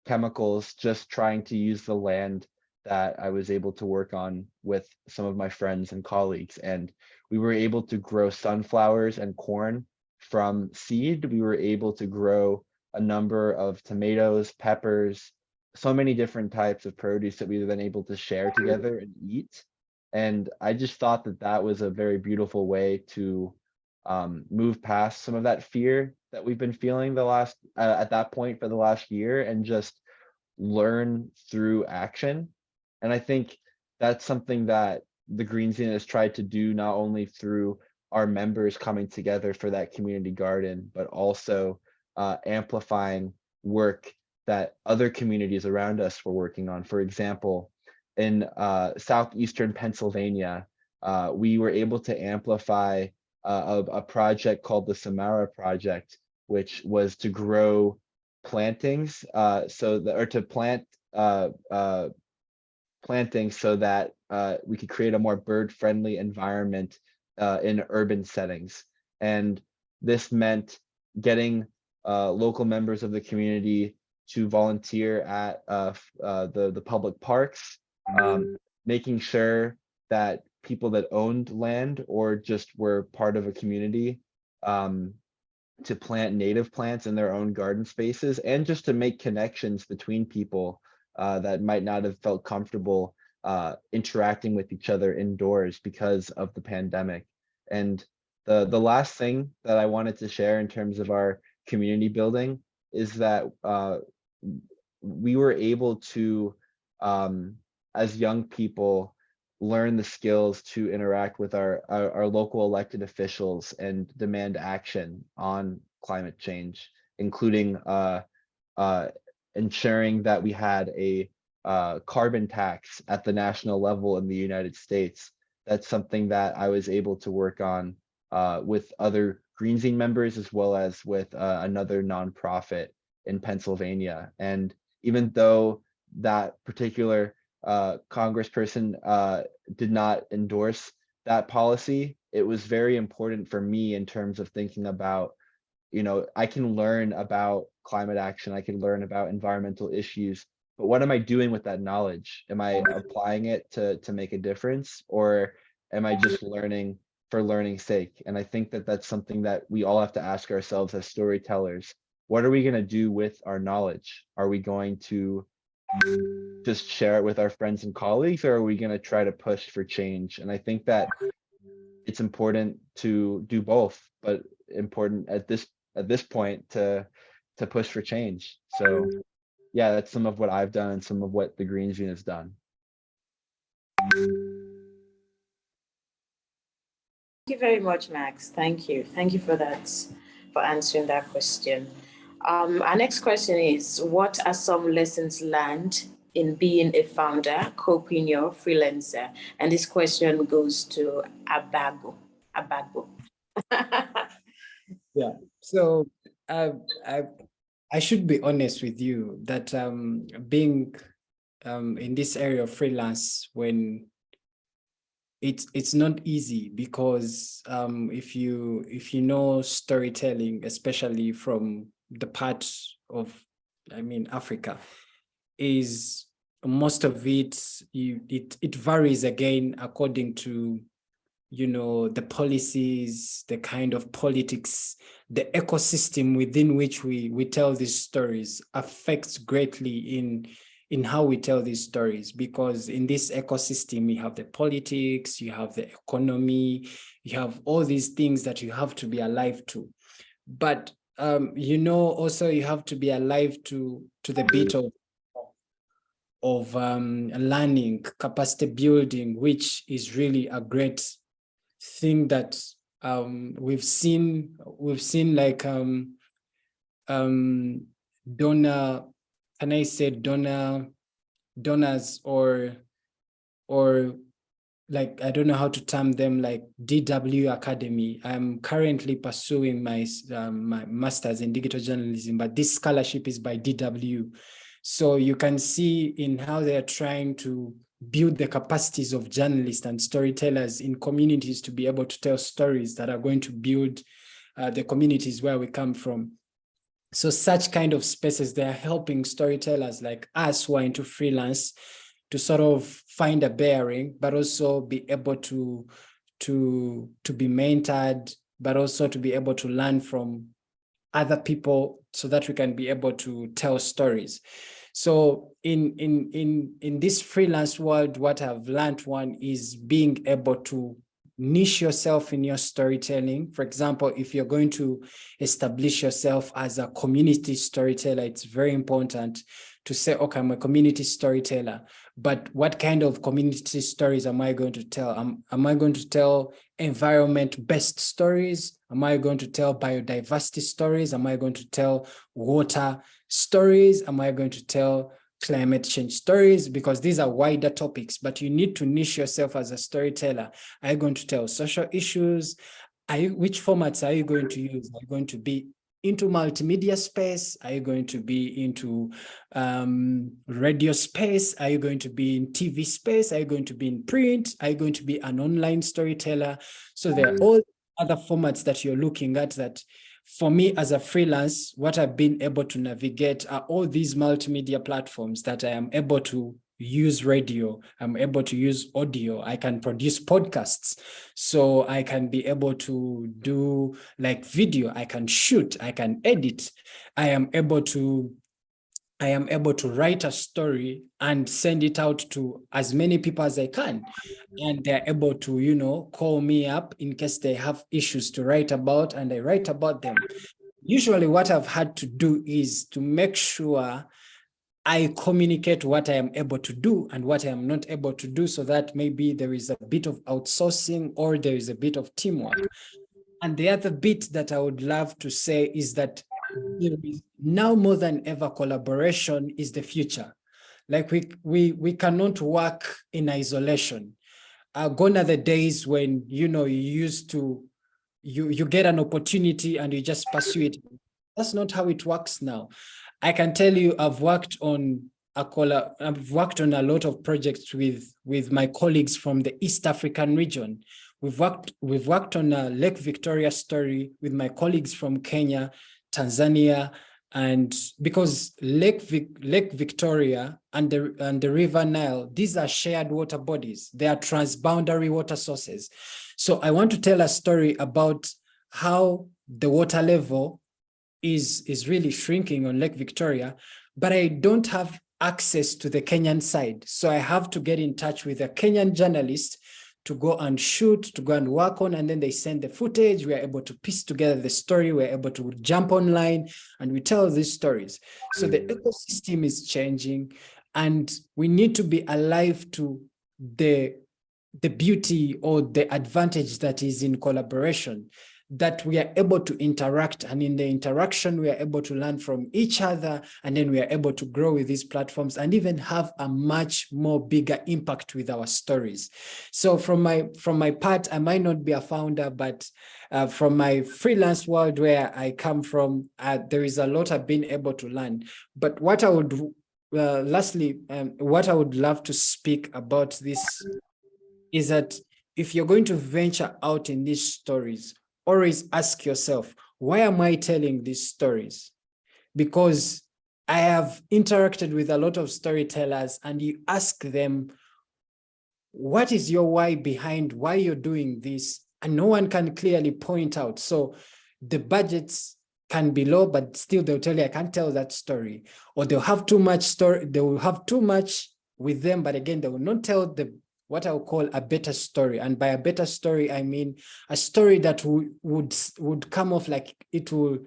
chemicals, just trying to use the land that I was able to work on with some of my friends and colleagues. And we were able to grow sunflowers and corn from seed. We were able to grow a number of tomatoes, peppers, so many different types of produce that we were then able to share together and eat. And I just thought that that was a very beautiful way to move past some of that fear that we've been feeling the last at that point for the last year, and just learn through action. And I think that's something that the Greenzine has tried to do, not only through our members coming together for that community garden, but also amplifying work that other communities around us were working on. For example, in southeastern Pennsylvania, we were able to amplify a project called the Samara Project, which was to grow plantings, to plant plantings so that we could create a more bird-friendly environment in urban settings. And this meant getting local members of the community to volunteer at the public parks, making sure that people that owned land or just were part of a community to plant native plants in their own garden spaces, and just to make connections between people that might not have felt comfortable interacting with each other indoors because of the pandemic. And the last thing that I wanted to share in terms of our community building is that we were able to, as young people, learn the skills to interact with our local elected officials and demand action on climate change, including ensuring that we had a carbon tax at the national level in the United States. That's something that I was able to work on with other Greenzine members, as well as with another nonprofit in Pennsylvania. And even though that particular congressperson did not endorse that policy, it was very important for me in terms of thinking about, I can learn about climate action, I can learn about environmental issues, but what am I doing with that knowledge? Am I applying it to make a difference, or am I just learning for learning's sake? And I think that that's something that we all have to ask ourselves as storytellers. What are we going to do with our knowledge? Are we going to just share it with our friends and colleagues, or are we going to try to push for change? And I think that it's important to do both, but important at this point to push for change. So yeah, that's some of what I've done and some of what the Greenzine has done. Thank you very much, Max. Thank you. Thank you for that, for answering that question. Our next question is, what are some lessons learned in being a founder, co-preneur, freelancer? And this question goes to Abago. Yeah. So I should be honest with you that being in this area of freelance, when it's not easy, because if you know storytelling, especially from the part of, Africa, is most of it varies again according to the policies, the kind of politics, the ecosystem within which we tell these stories affects greatly in how we tell these stories, because in this ecosystem, you have the politics, you have the economy, you have all these things that you have to be alive to. But also you have to be alive to the bit of learning, capacity building, which is really a great thing that we've seen like donor, can I say donors or like, I don't know how to term them, like DW Academy. I'm currently pursuing my my master's in digital journalism, but this scholarship is by DW. So you can see in how they are trying to build the capacities of journalists and storytellers in communities to be able to tell stories that are going to build the communities where we come from. So such kind of spaces, they are helping storytellers like us who are into freelance to sort of find a bearing, but also be able to be mentored, but also to be able to learn from other people so that we can be able to tell stories. So in this freelance world, what I've learned, one is being able to niche yourself in your storytelling. For example, if you're going to establish yourself as a community storyteller, it's very important to say, okay, I'm a community storyteller, but what kind of community stories am I going to tell? Am I going to tell environment-based stories? Am I going to tell biodiversity stories? Am I going to tell water stories? Am I going to tell climate change stories? Because these are wider topics, but you need to niche yourself as a storyteller. Are you going to tell social issues? Which formats are you going to use? Are you going to be into multimedia space? Are you going to be into radio space? Are you going to be in TV space? Are you going to be in print? Are you going to be an online storyteller? So there are all other formats that you're looking at that, for me as a freelance, what I've been able to navigate are all these multimedia platforms that I am able to use radio, I'm able to use audio, I can produce podcasts, so I can be able to do like video, I can shoot, I can edit, I am able to write a story and send it out to as many people as I can. And they're able to, call me up in case they have issues to write about, and I write about them. Usually what I've had to do is to make sure I communicate what I am able to do and what I am not able to do, so that maybe there is a bit of outsourcing or there is a bit of teamwork. And the other bit that I would love to say is that there is now more than ever, collaboration is the future. Like we cannot work in isolation. Gone are the days when you used to you get an opportunity and you just pursue it. That's not how it works now. I can tell you, I've worked on a lot of projects with my colleagues from the East African region. We've worked on a Lake Victoria story with my colleagues from Kenya, Tanzania, and because Lake Victoria and the River Nile, these are shared water bodies. They are transboundary water sources. So I want to tell a story about how the water level is really shrinking on Lake Victoria, but I don't have access to the Kenyan side. So I have to get in touch with a Kenyan journalist to go and shoot, to go and work on, and then they send the footage. We are able to piece together the story. We're able to jump online and we tell these stories. So the ecosystem is changing, and we need to be alive to the beauty or the advantage that is in collaboration, that we are able to interact, and in the interaction we are able to learn from each other, and then we are able to grow with these platforms and even have a much more bigger impact with our stories. So from my part, I might not be a founder, but from my freelance world where I come from, there is a lot I've been able to learn. But what I would lastly, what I would love to speak about this is that if you're going to venture out in these stories, always ask yourself, why am I telling these stories? Because I have interacted with a lot of storytellers, and you ask them, what is your why behind why you're doing this? And no one can clearly point out. So the budgets can be low, but still they'll tell you, I can't tell that story. Or they'll have too much story, they will have too much with them, but again, they will not tell the what I would call a better story. And by a better story, I mean a story that would come off like it will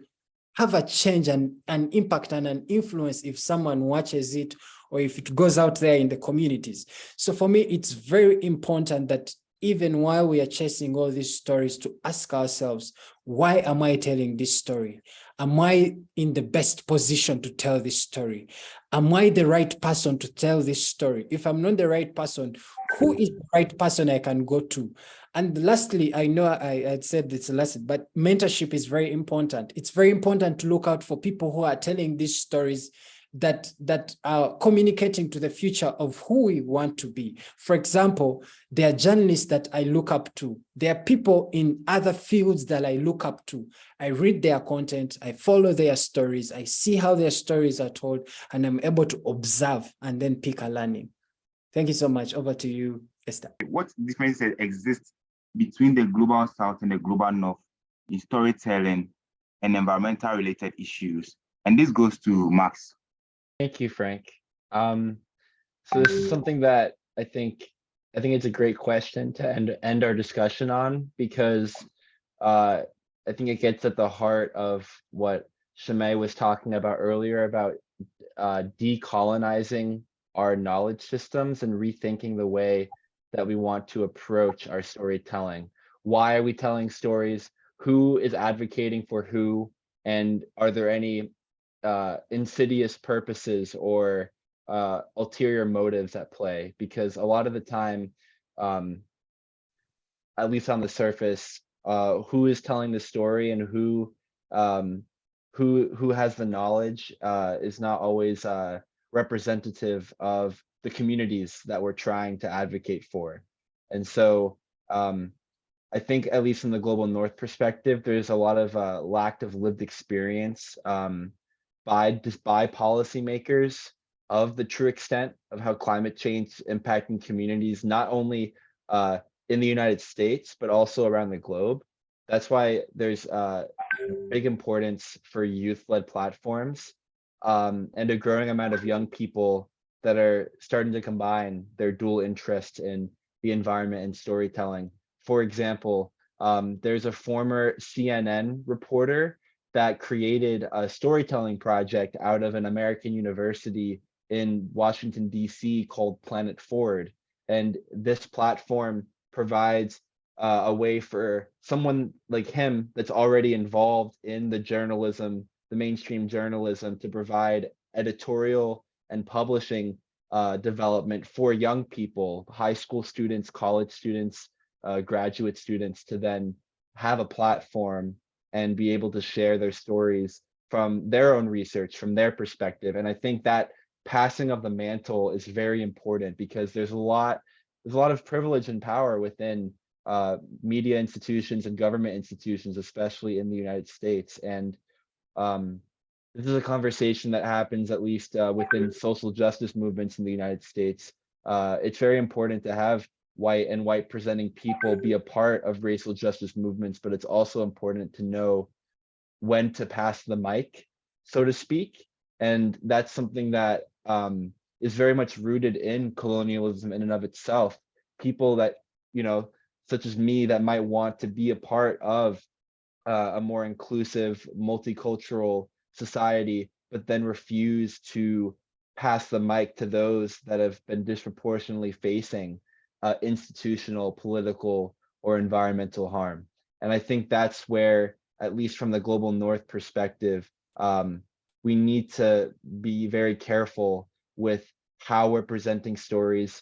have a change and an impact and an influence if someone watches it or if it goes out there in the communities. So for me, it's very important that even while we are chasing all these stories, to ask ourselves, why am I telling this story? Am I in the best position to tell this story? Am I the right person to tell this story? If I'm not the right person, who is the right person I can go to? And lastly, I know I had said it's a lesson, but mentorship is very important. It's very important to look out for people who are telling these stories that are communicating to the future of who we want to be. For example, there are journalists that I look up to. There are people in other fields that I look up to. I read their content, I follow their stories, I see how their stories are told, and I'm able to observe and then pick a learning. Thank you so much. Over to you, Esther. What differences exist between the global south and the global north in storytelling and environmental related issues? And this goes to Max. Thank you, Frank. So this is something that I think it's a great question to end our discussion on, because I think it gets at the heart of what Shimei was talking about earlier about decolonizing our knowledge systems and rethinking the way that we want to approach our storytelling. Why are we telling stories? Who is advocating for who? And are there any insidious purposes or ulterior motives at play? Because a lot of the time, at least on the surface, who is telling the story and who has the knowledge is not always representative of the communities that we're trying to advocate for. And so I think, at least from the global north perspective, there's a lot of lack of lived experience by policymakers of the true extent of how climate change is impacting communities, not only in the United States, but also around the globe. That's why there's big importance for youth-led platforms and a growing amount of young people that are starting to combine their dual interest in the environment and storytelling. For example, there's a former CNN reporter that created a storytelling project out of an American university in Washington, D.C. called Planet Forward. And this platform provides a way for someone like him that's already involved in the journalism, the mainstream journalism, to provide editorial and publishing development for young people, high school students, college students, graduate students, to then have a platform and be able to share their stories from their own research, from their perspective. And I think that passing of the mantle is very important, because there's a lot of privilege and power within media institutions and government institutions, especially in the United States. And this is a conversation that happens at least within social justice movements in the United States. It's very important to have white and white presenting people be a part of racial justice movements, but it's also important to know when to pass the mic, so to speak. And that's something that is very much rooted in colonialism in and of itself. People that, such as me, that might want to be a part of a more inclusive, multicultural society, but then refuse to pass the mic to those that have been disproportionately facing institutional, political, or environmental harm. And I think that's where, at least from the global north perspective, we need to be very careful with how we're presenting stories,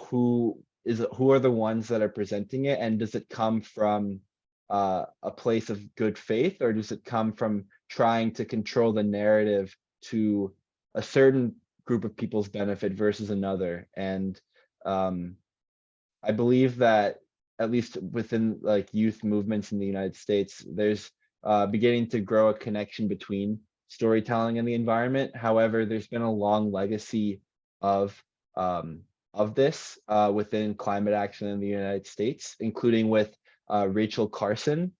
who are the ones that are presenting it, and does it come from a place of good faith, or does it come from trying to control the narrative to a certain group of people's benefit versus another? And I believe that, at least within youth movements in the United States, there's beginning to grow a connection between storytelling and the environment. However, there's been a long legacy of of this within climate action in the United States, including with Rachel Carson,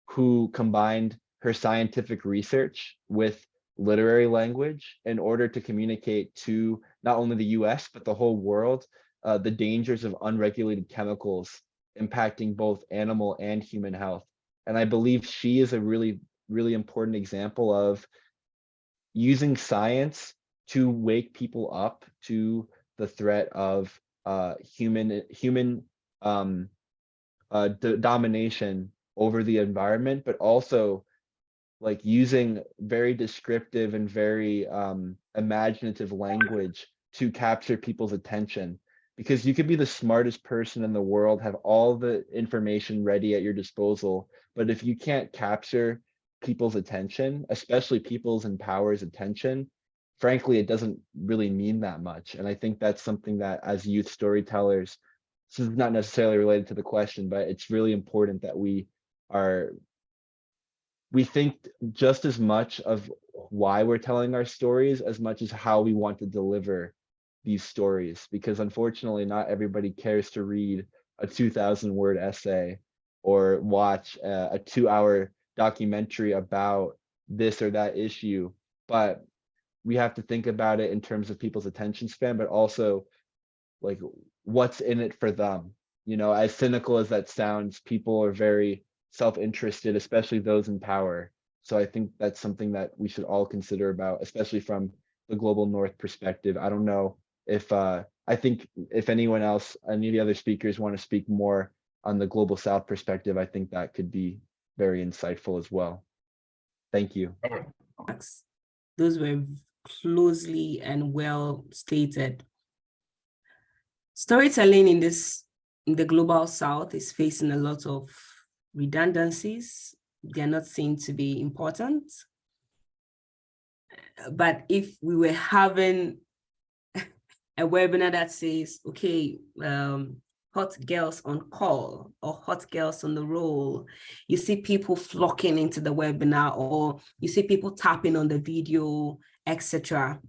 who combined her scientific research with literary language in order to communicate to not only the US, but the whole world, the dangers of unregulated chemicals impacting both animal and human health. And I believe she is a really, really important example of using science to wake people up to the threat of human domination over the environment, but also like using very descriptive and very imaginative language to capture people's attention. Because you could be the smartest person in the world, have all the information ready at your disposal, but if you can't capture people's attention, especially people's in power's attention, frankly, it doesn't really mean that much. And I think that's something that as youth storytellers, this is not necessarily related to the question, but it's really important that we think just as much of why we're telling our stories as much as how we want to deliver these stories, because unfortunately not everybody cares to read a 2,000-word essay or watch a 2-hour documentary about this or that issue. But we have to think about it in terms of people's attention span, but also like what's in it for them. You know, as cynical as that sounds, people are very self-interested, especially those in power. So I think that's something that we should all consider about, especially from the global north perspective. I don't know if I think if anyone else, any of the other speakers want to speak more on the global south perspective, I think that could be very insightful as well. Thank you. Those were closely and well stated. Storytelling in the global south is facing a lot of redundancies. They're not seen to be important. But if we were having a webinar that says, okay, hot girls on call or hot girls on the roll, you see people flocking into the webinar, or you see people tapping on the video, etc.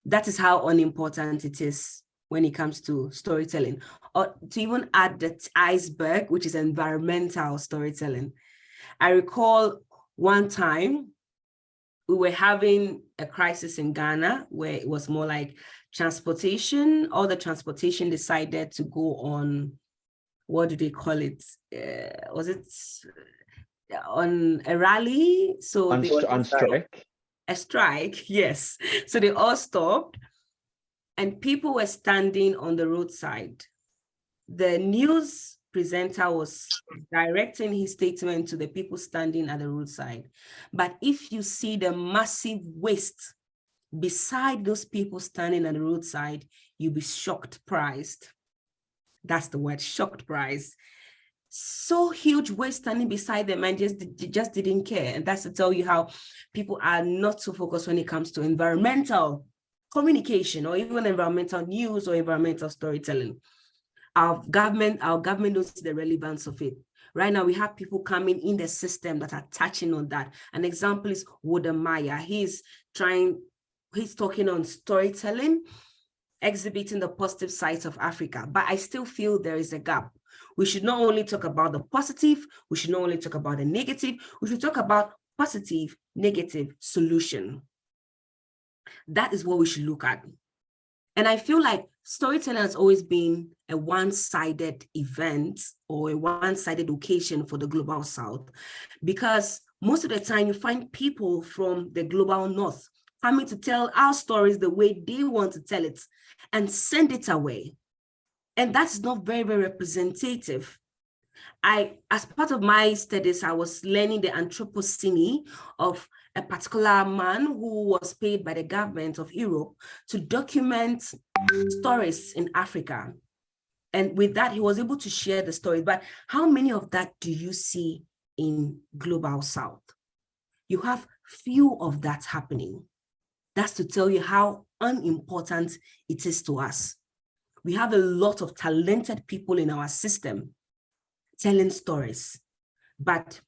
That is how unimportant it is when it comes to storytelling. Or to even add the iceberg, which is environmental storytelling. I recall one time we were having a crisis in Ghana where it was more like transportation. All the transportation decided to go on, what do they call it? Was it on a rally? So on strike? A strike, yes. So they all stopped and people were standing on the roadside. The news presenter was directing his statement to the people standing at the roadside. But if you see the massive waste beside those people standing at the roadside, you'll be shocked priced. That's the word, shocked price. So huge waste standing beside them and just didn't care. And that's to tell you how people are not so focused when it comes to environmental communication or even environmental news or environmental storytelling. Our government knows the relevance of it. Right now, we have people coming in the system that are touching on that. An example is Wodemaya. He's talking on storytelling, exhibiting the positive sides of Africa. But I still feel there is a gap. We should not only talk about the positive, we should not only talk about the negative, we should talk about positive, negative solution. That is what we should look at. And I feel like storytelling has always been a one-sided event or a one-sided occasion for the global south, because most of the time you find people from the global north coming to tell our stories the way they want to tell it and send it away. And that's not very, very representative. As part of my studies, I was learning the Anthropocene of a particular man who was paid by the government of Europe to document stories in Africa. And with that, he was able to share the stories. But how many of that do you see in Global South? You have few of that happening. That's to tell you how unimportant it is to us. We have a lot of talented people in our system telling stories, but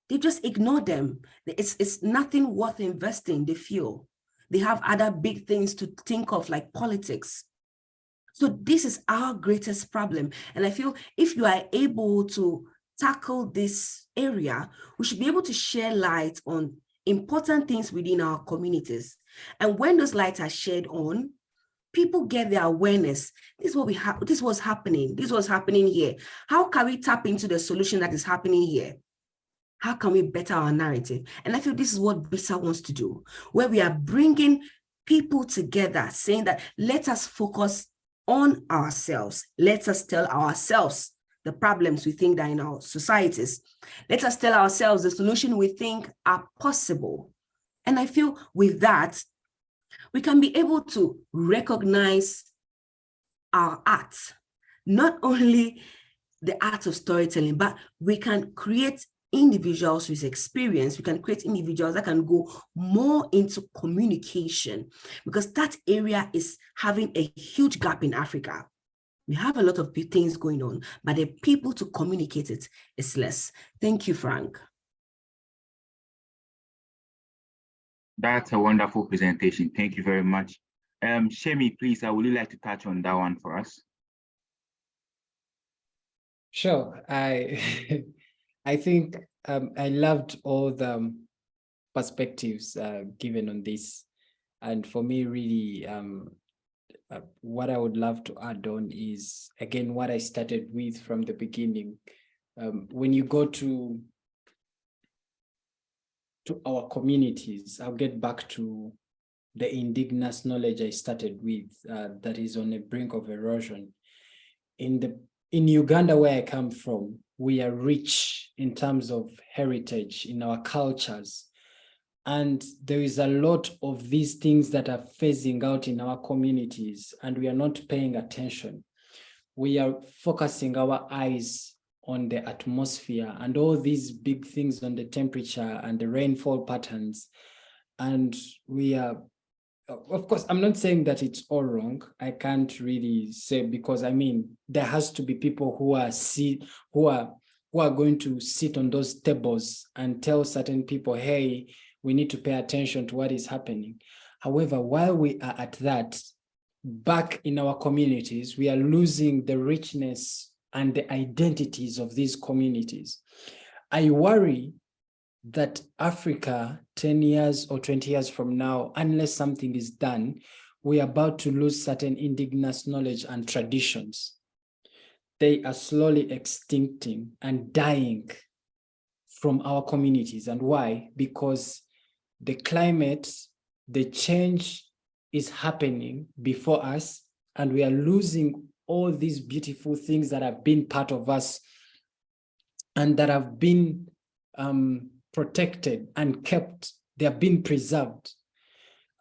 they just ignore them. It's nothing worth investing, they feel. They have other big things to think of, like politics. So this is our greatest problem. And I feel if you are able to tackle this area, we should be able to share light on important things within our communities. And when those lights are shared on, people get their awareness. This is what we have. This was happening. This was happening here. How can we tap into the solution that is happening here? How can we better our narrative? And I feel this is what B.ISA wants to do, where we are bringing people together, saying that let us focus on ourselves. Let us tell ourselves the problems we think that are in our societies. Let us tell ourselves the solution we think are possible. And I feel with that, we can be able to recognize our art, not only the art of storytelling, but we can create individuals with experience. We can create individuals that can go more into communication, because that area is having a huge gap in Africa. We have a lot of things going on, but the people to communicate it is less. Thank you, Frank. That's a wonderful presentation. Thank you very much. Shemi, please, would you like to touch on that one for us? Sure. I think I loved all the perspectives given on this. And for me, really, what I would love to add on is, again, what I started with from the beginning. When you go to our communities, I'll get back to the indigenous knowledge I started with that is on the brink of erosion. In Uganda, where I come from, we are rich in terms of heritage in our cultures. And there is a lot of these things that are phasing out in our communities, and we are not paying attention. We are focusing our eyes on the atmosphere and all these big things on the temperature and the rainfall patterns. And we are, of course, I'm not saying that it's all wrong. I can't really say, because I mean, there has to be people who are going to sit on those tables and tell certain people, hey, we need to pay attention to what is happening. However, while we are at that, back in our communities, we are losing the richness and the identities of these communities. I worry that Africa, 10 years or 20 years from now, unless something is done, we are about to lose certain indigenous knowledge and traditions. They are slowly extincting and dying from our communities. And why? Because the climate, the change is happening before us, and we are losing all these beautiful things that have been part of us and that have been protected and kept. They have been preserved.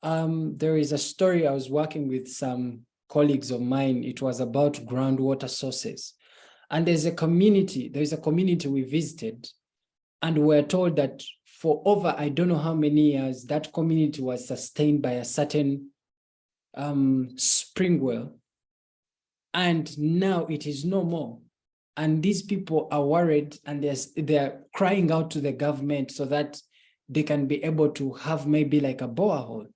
There is a story. I was working with some colleagues of mine. It was about groundwater sources. And there's a community we visited, and we're told that for over, I don't know how many years, that community was sustained by a certain spring well. And now it is no more. And these people are worried, and they're crying out to the government so that they can be able to have maybe like a borehole.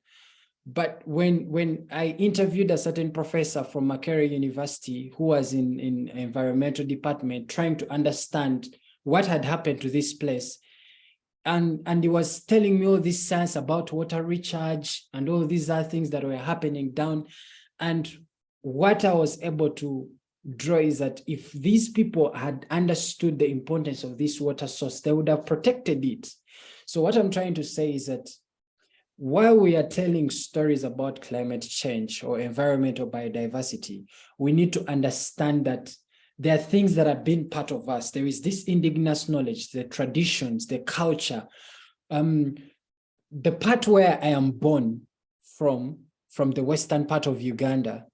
But when I interviewed a certain professor from Makerere University who was in environmental department, trying to understand what had happened to this place, and he was telling me all this science about water recharge and all these other things that were happening down. And what I was able to draw is that if these people had understood the importance of this water source, they would have protected it. So what I'm trying to say is that while we are telling stories about climate change or environmental biodiversity, we need to understand that there are things that have been part of us. There is this indigenous knowledge, the traditions, the culture. The part where I am born from the western part of Uganda,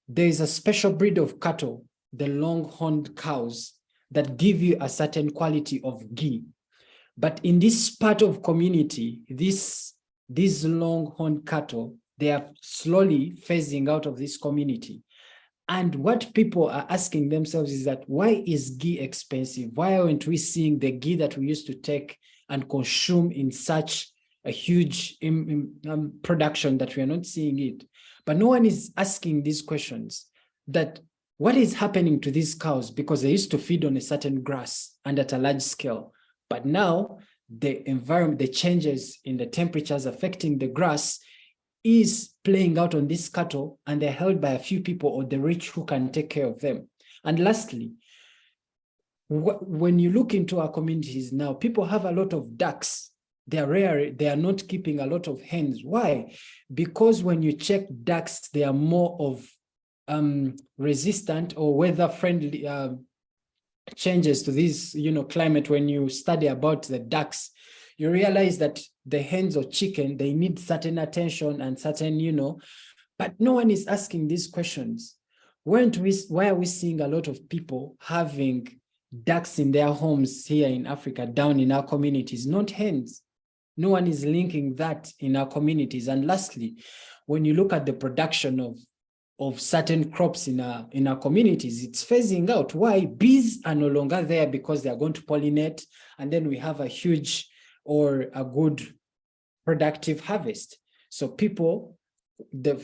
there is a special breed of cattle, the long-horned cows, that give you a certain quality of ghee. But in this part of community, these long-horned cattle, they are slowly phasing out of this community. And what people are asking themselves is that, why is ghee expensive? Why aren't we seeing the ghee that we used to take and consume in such a huge production that we are not seeing it? But no one is asking these questions. that what is happening to these cows, because they used to feed on a certain grass and at a large scale, but now the environment, the changes in the temperatures affecting the grass is playing out on these cattle, and they're held by a few people or the rich who can take care of them. And lastly, when you look into our communities now, people have a lot of ducks. They are rare, they are not keeping a lot of hens. Why? Because when you check ducks, they are more of resistant or weather friendly changes to this, climate. When you study about the ducks, you realize that the hens or chicken, they need certain attention and certain, but no one is asking these questions. Why are we seeing a lot of people having ducks in their homes here in Africa, down in our communities, not hens? No one is linking that in our communities. And lastly, when you look at the production of certain crops in our communities, it's phasing out. Why? Bees are no longer there because they are going to pollinate, and then we have a huge or a good productive harvest. So people,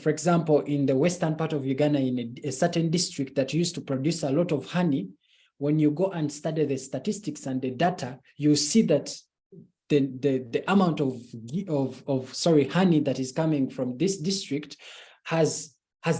for example, in the western part of Uganda, in a certain district that used to produce a lot of honey, when you go and study the statistics and the data, you see that the amount of honey that is coming from this district has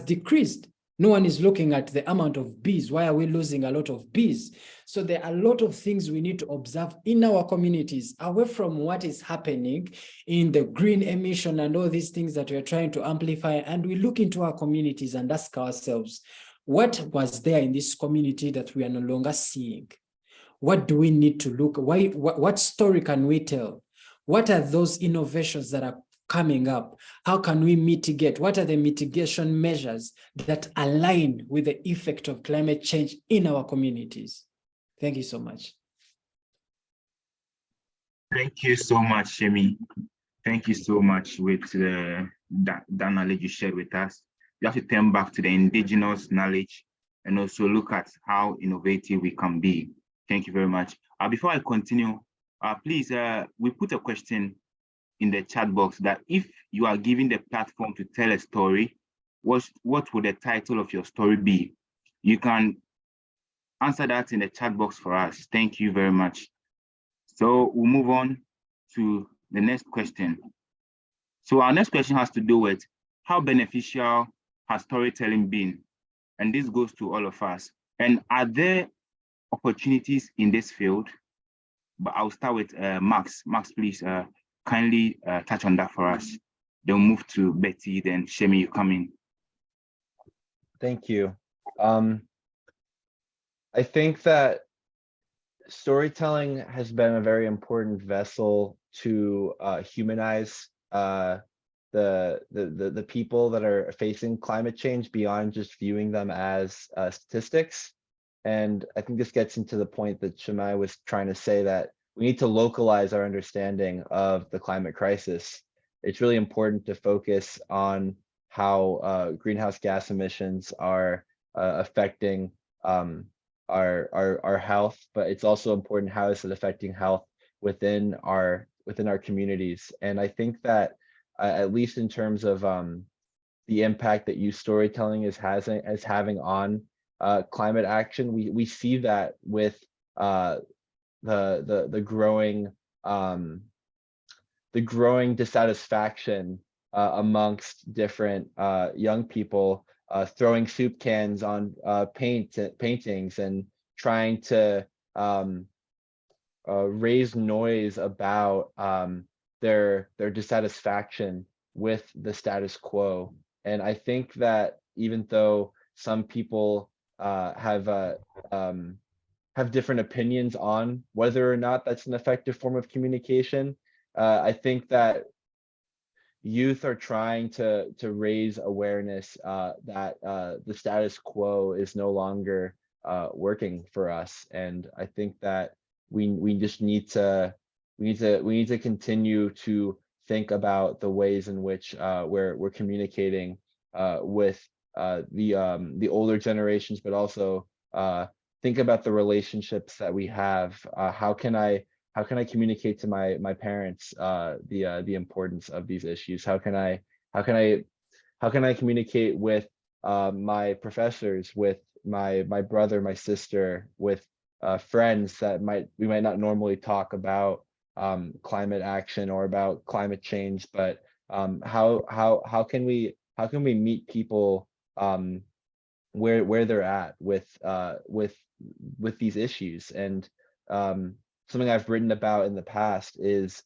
decreased. No one is looking at the amount of bees. Why are we losing a lot of bees? So there are a lot of things we need to observe in our communities, away from what is happening in the green emission and all these things that we're trying to amplify. And we look into our communities and ask ourselves, what was there in this community that we are no longer seeing? What do we need to look? What story can we tell? What are those innovations that are coming up? How can we mitigate? What are the mitigation measures that align with the effect of climate change in our communities? Thank you so much. Thank you so much, Shemi. Thank you so much with that knowledge you shared with us. We have to turn back to the indigenous knowledge and also look at how innovative we can be. Thank you very much. Before I continue, please, we put a question in the chat box that if you are given the platform to tell a story, what would the title of your story be? You can answer that in the chat box for us. Thank you very much. So we'll move on to the next question. So our next question has to do with how beneficial has storytelling been? And this goes to all of us. And are there opportunities in this field? But I'll start with Max. Max, please kindly touch on that for us. Then we'll move to Betty, then Shemi, you come in. Thank you. I think that storytelling has been a very important vessel to humanize the people that are facing climate change beyond just viewing them as statistics. And I think this gets into the point that Shemai was trying to say, that we need to localize our understanding of the climate crisis. It's really important to focus on how greenhouse gas emissions are affecting our health, but it's also important how is it affecting health within our communities. And I think that at least in terms of the impact that youth storytelling is having on climate action, we see that with the growing dissatisfaction amongst different young people, throwing soup cans on paintings and trying to raise noise about their dissatisfaction with the status quo. And I think that even though some people have different opinions on whether or not that's an effective form of communication, I think that youth are trying to raise awareness that the status quo is no longer working for us. And I think that we just need to continue to think about the ways in which we're communicating with the older generations, but also think about the relationships that we have. How can I communicate to my parents the importance of these issues? How can I communicate with my professors, with my brother, my sister, with friends that we might not normally talk about climate action or about climate change, but how can we meet people where they're at with these issues? And something I've written about in the past is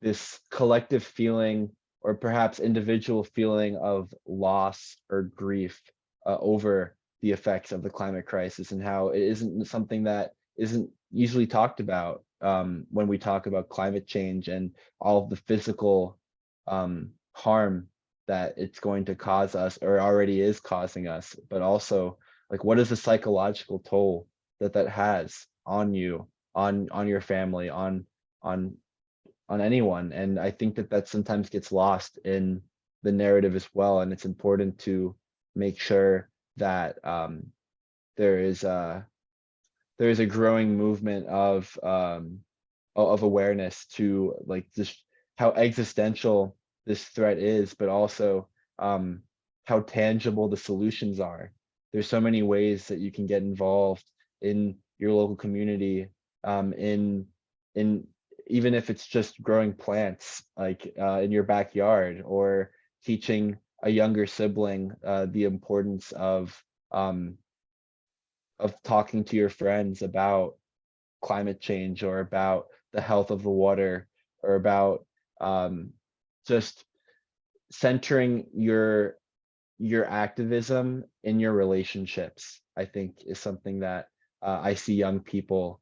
this collective feeling, or perhaps individual feeling, of loss or grief over the effects of the climate crisis, and how it isn't something that isn't usually talked about when we talk about climate change and all of the physical harm that it's going to cause us, or already is causing us, but also, like, what is the psychological toll that has on you, on your family, on anyone. And I think that sometimes gets lost in the narrative as well. And it's important to make sure that there is a growing movement of awareness to, like, just how existential this threat is, but also how tangible the solutions are. There's so many ways that you can get involved in your local community, in even if it's just growing plants, like in your backyard, or teaching a younger sibling the importance of talking to your friends about climate change, or about the health of the water, or about just centering your activism in your relationships, I think, is something that I see young people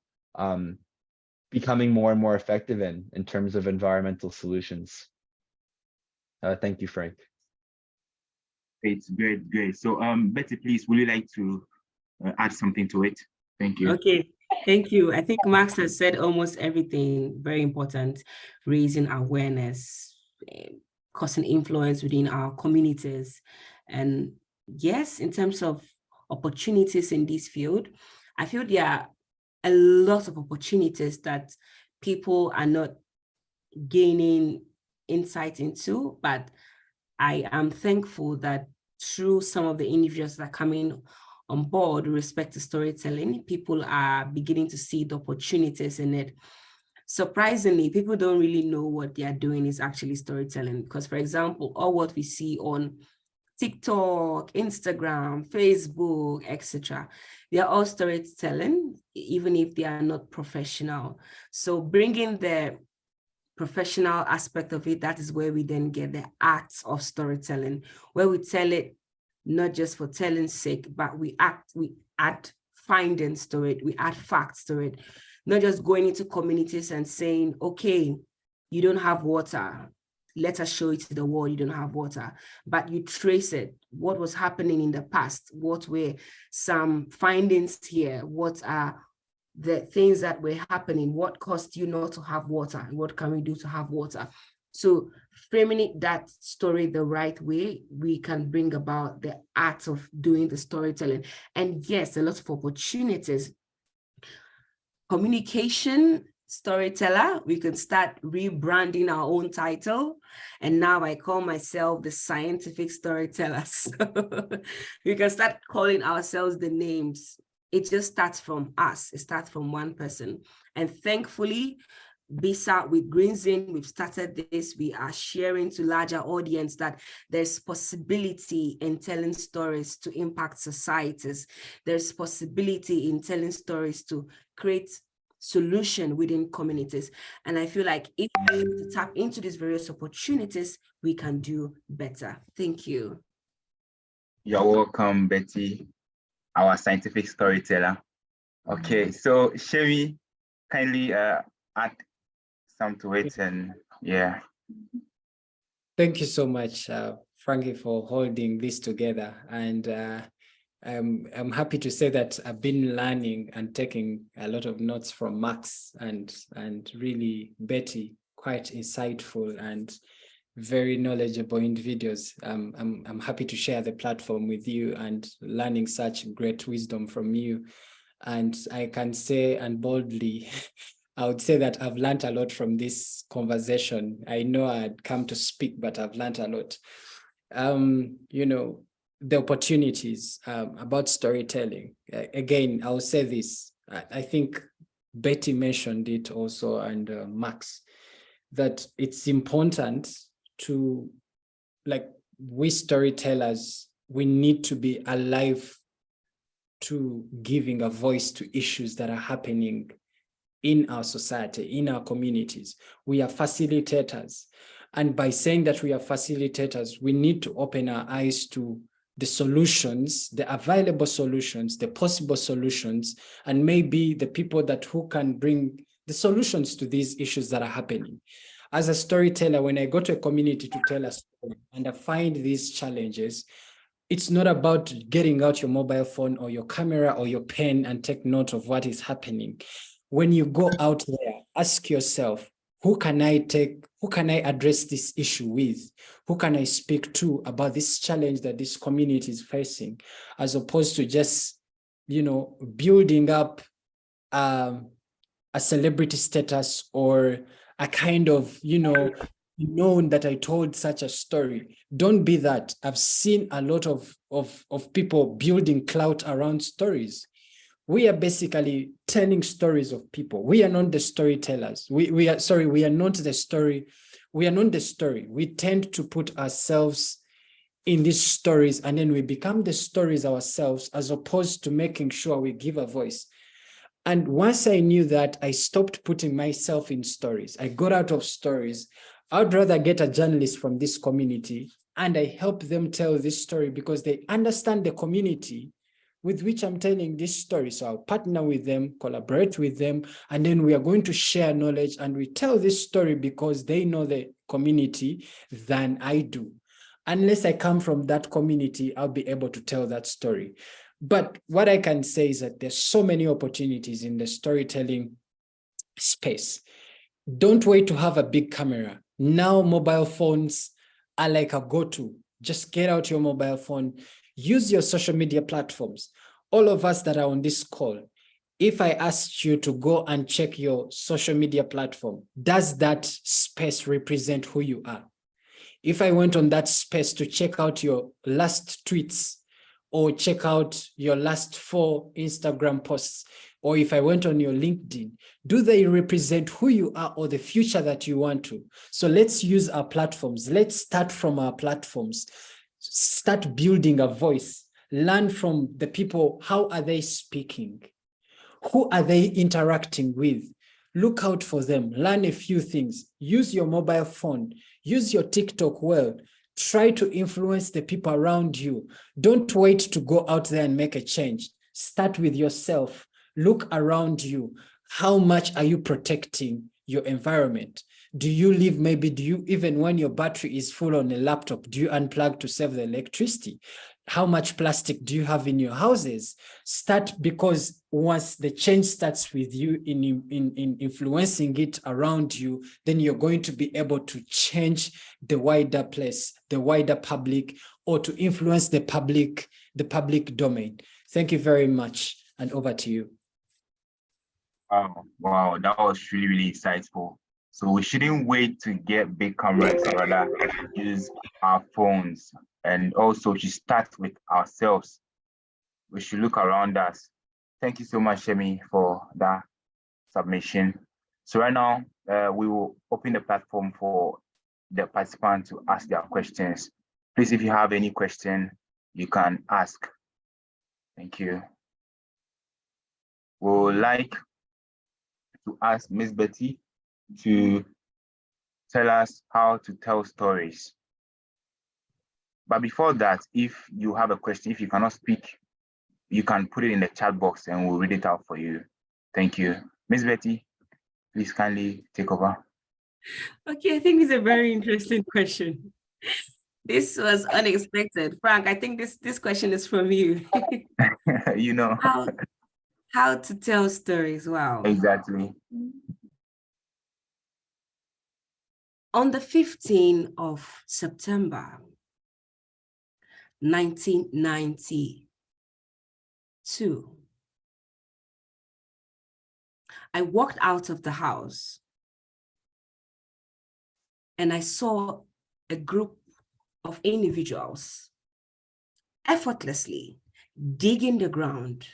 becoming more and more effective in terms of environmental solutions. Thank you, Frank. It's great. So, Betty, please, would you like to add something to it? Thank you. Okay, thank you. I think Max has said almost everything very important: raising awareness, causing influence within our communities. And yes, in terms of opportunities in this field, I feel there are a lot of opportunities that people are not gaining insight into, but I am thankful that through some of the individuals that are coming on board with respect to storytelling, people are beginning to see the opportunities in it. Surprisingly, people don't really know what they are doing is actually storytelling, because, for example, all what we see on TikTok, Instagram, Facebook, etc., they are all storytelling, even if they are not professional. So bringing the professional aspect of it, that is where we then get the art of storytelling, where we tell it not just for telling's sake, but we add findings to it, we add facts to it, not just going into communities and saying, okay, you don't have water, let us show it to the world you don't have water, but you trace it. What was happening in the past? What were some findings here? What are the things that were happening? What caused you not to have water? And what can we do to have water? So framing it, that story the right way, we can bring about the art of doing the storytelling. And yes, a lot of opportunities. Communication storyteller, we can start rebranding our own title. And now I call myself the scientific storyteller. So we can start calling ourselves the names. It just starts from us. It starts from one person. And thankfully, B.ISA with Greenzine, we've started this. We are sharing to larger audience that there's possibility in telling stories to impact societies. There's possibility in telling stories to create solution within communities. And I feel like if we tap into these various opportunities, we can do better. Thank you. You're welcome, Betty, our scientific storyteller. Okay, so Shemi, kindly add some to it, and yeah. Thank you so much, Frankie, for holding this together. And I'm happy to say that I've been learning and taking a lot of notes from Max and really Betty, quite insightful and very knowledgeable individuals. I'm happy to share the platform with you and learning such great wisdom from you. And I can say, and boldly, I would say that I've learned a lot from this conversation. I know I'd come to speak, but I've learned a lot. You know, the opportunities about storytelling. Again, I'll say this. I think Betty mentioned it also, and Max, that it's important to, like, we storytellers, we need to be alive to giving a voice to issues that are happening in our society, in our communities. We are facilitators. And by saying that we are facilitators, we need to open our eyes to the solutions, the available solutions, the possible solutions, and maybe the people who can bring the solutions to these issues that are happening. As a storyteller, when I go to a community to tell a story and I find these challenges, it's not about getting out your mobile phone or your camera or your pen and take note of what is happening. When you go out there, ask yourself, who can I address this issue with? Who can I speak to about this challenge that this community is facing, as opposed to just, building up a celebrity status or a kind of, known that I told such a story. Don't be that. I've seen a lot of people building clout around stories. We are basically telling stories of people. We are not the storytellers. We are not the story. We are not the story. We tend to put ourselves in these stories and then we become the stories ourselves, as opposed to making sure we give a voice. And once I knew that, I stopped putting myself in stories. I got out of stories. I'd rather get a journalist from this community and I help them tell this story because they understand the community with which I'm telling this story. So I'll partner with them, collaborate with them, and then we are going to share knowledge and we tell this story because they know the community than I do. Unless I come from that community, I'll be able to tell that story. But what I can say is that there's so many opportunities in the storytelling space. Don't wait to have a big camera. Now mobile phones are like a go-to. Just get out your mobile phone, use your social media platforms. All of us that are on this call, if I asked you to go and check your social media platform, does that space represent who you are? If I went on that space to check out your last tweets or check out your last 4 Instagram posts, or if I went on your LinkedIn, do they represent who you are or the future that you want to? So let's use our platforms. Let's start from our platforms. Start building a voice. Learn from the people. How are they speaking? Who are they interacting with? Look out for them. Learn a few things. Use your mobile phone. Use your TikTok well. Try to influence the people around you. Don't wait to go out there and make a change. Start with yourself. Look around you. How much are you protecting your environment? Do you even when your battery is full on a laptop, do you unplug to save the electricity? How much plastic do you have in your houses? Start, because once the change starts with you in influencing it around you, then you're going to be able to change the wider place, the wider public, or to influence the public domain. Thank you very much, and over to you. Wow, that was really, really insightful. So we shouldn't wait to get big cameras, rather use our phones, and also to start with ourselves. We should look around us. Thank you so much, Shemi, for that submission. So right now, we will open the platform for the participants to ask their questions. Please, if you have any question, you can ask. Thank you. We would like to ask Miss Betty to tell us how to tell stories. But before that, if you have a question, if you cannot speak, you can put it in the chat box and we'll read it out for you. Thank you. Miss Betty, please kindly take over. Okay, I think it's a very interesting question. This was unexpected. Frank, I think this question is from you. You know. How to tell stories. Wow. Exactly. On the 15th of September, 1992, I walked out of the house and I saw a group of individuals effortlessly digging the ground.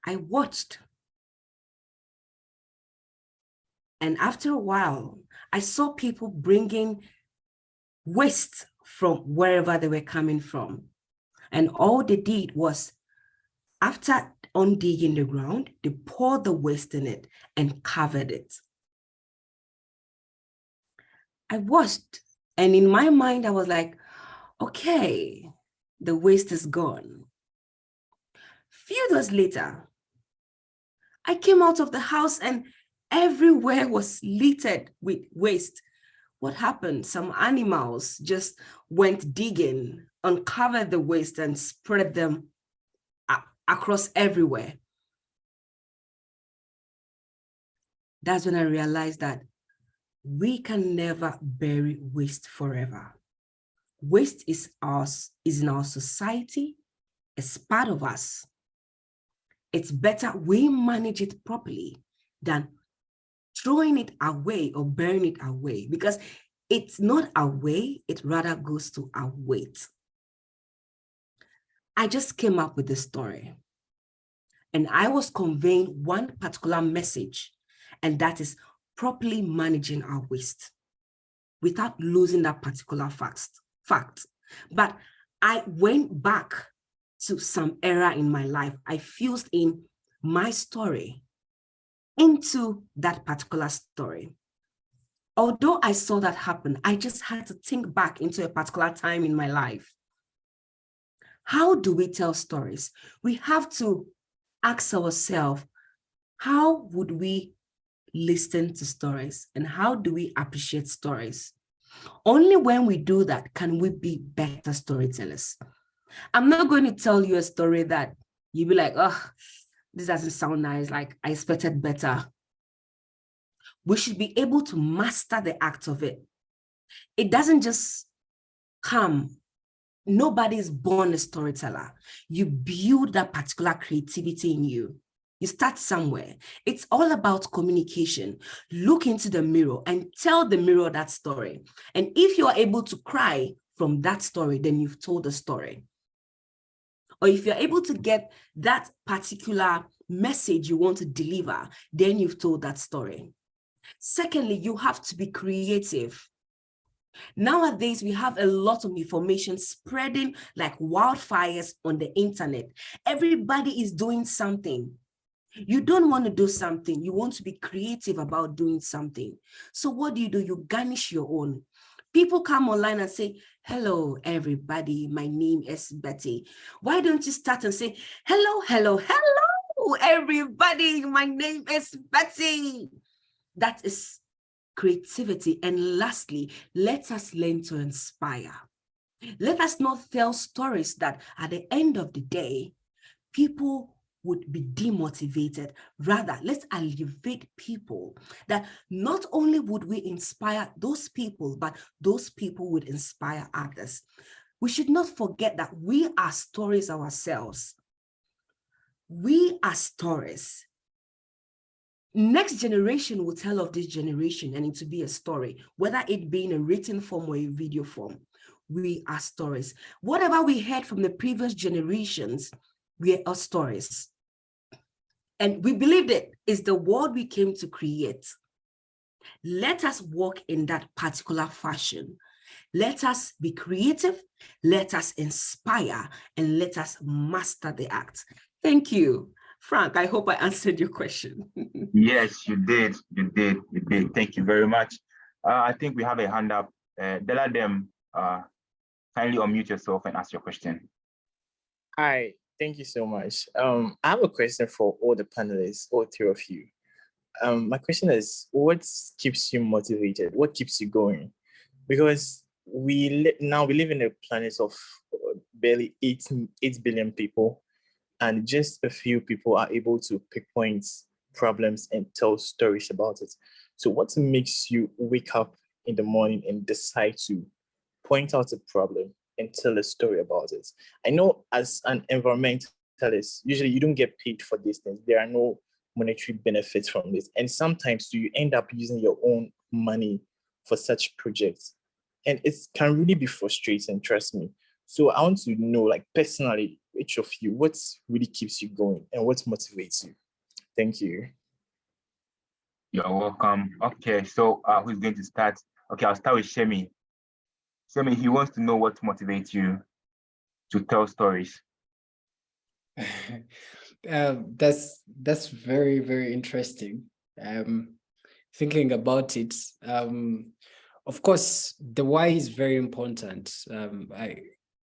I watched. And after a while, I saw people bringing waste from wherever they were coming from. And all they did was, after undigging the ground, they poured the waste in it and covered it. I watched, and in my mind, I was like, okay, the waste is gone. Few days later, I came out of the house and everywhere was littered with waste. What happened? Some animals just went digging, uncovered the waste and spread them across everywhere. That's when I realized that we can never bury waste forever. Waste is in our society, it's part of us. It's better we manage it properly than throwing it away or burying it away, because it's not away, it rather goes to our weight. I just came up with this story and I was conveying one particular message, and that is properly managing our waste without losing that particular fact. But I went back to some era in my life. I fused in my story into that particular story. Although I saw that happen, I just had to think back into a particular time in my life. How do we tell stories? We have to ask ourselves, how would we listen to stories and how do we appreciate stories? Only when we do that can we be better storytellers. I'm not going to tell you a story that you'll be like, oh, this doesn't sound nice, like I expected better. We should be able to master the act of it. It doesn't just come. Nobody is born a storyteller. You build that particular creativity in you. You start somewhere. It's all about communication. Look into the mirror and tell the mirror that story. And if you are able to cry from that story, then you've told the story. Or if you're able to get that particular message you want to deliver, then you've told that story. Secondly, you have to be creative. Nowadays, we have a lot of information spreading like wildfires on the internet. Everybody is doing something. You don't want to do something. You want to be creative about doing something. So what do? You garnish your own. People come online and say, hello, everybody. My name is Betty. Why don't you start and say, hello, hello, hello, everybody. My name is Betty. That is creativity. And lastly, let us learn to inspire. Let us not tell stories that at the end of the day, people would be demotivated. Rather, let's elevate people, that not only would we inspire those people, but those people would inspire others. We should not forget that we are stories ourselves. We are stories. Next generation will tell of this generation and it will be a story, whether it be in a written form or a video form. We are stories. Whatever we heard from the previous generations, we are stories. And we believed it is the world we came to create. Let us walk in that particular fashion. Let us be creative, let us inspire, and let us master the act. Thank you. Frank, I hope I answered your question. Yes, you did. You did. You did. Thank you very much. I think we have a hand up. Deladem, kindly unmute yourself and ask your question. Hi, thank you so much. I have a question for all the panelists, all three of you. My question is, what keeps you motivated? What keeps you going? Because we live in a planet of barely 8 billion people, and just a few people are able to pinpoint problems and tell stories about it. So what makes you wake up in the morning and decide to point out a problem and tell a story about it? I know as an environmentalist, usually you don't get paid for these things. There are no monetary benefits from this. And sometimes you end up using your own money for such projects. And it can really be frustrating, trust me. So I want to know, like personally, each of you, what really keeps you going and what motivates you? Thank you. You're welcome. Okay, so who's going to start? Okay, I'll start with Shemi. Shemi, he wants to know what motivates you to tell stories. That's very, very interesting. Thinking about it, of course, the why is very important.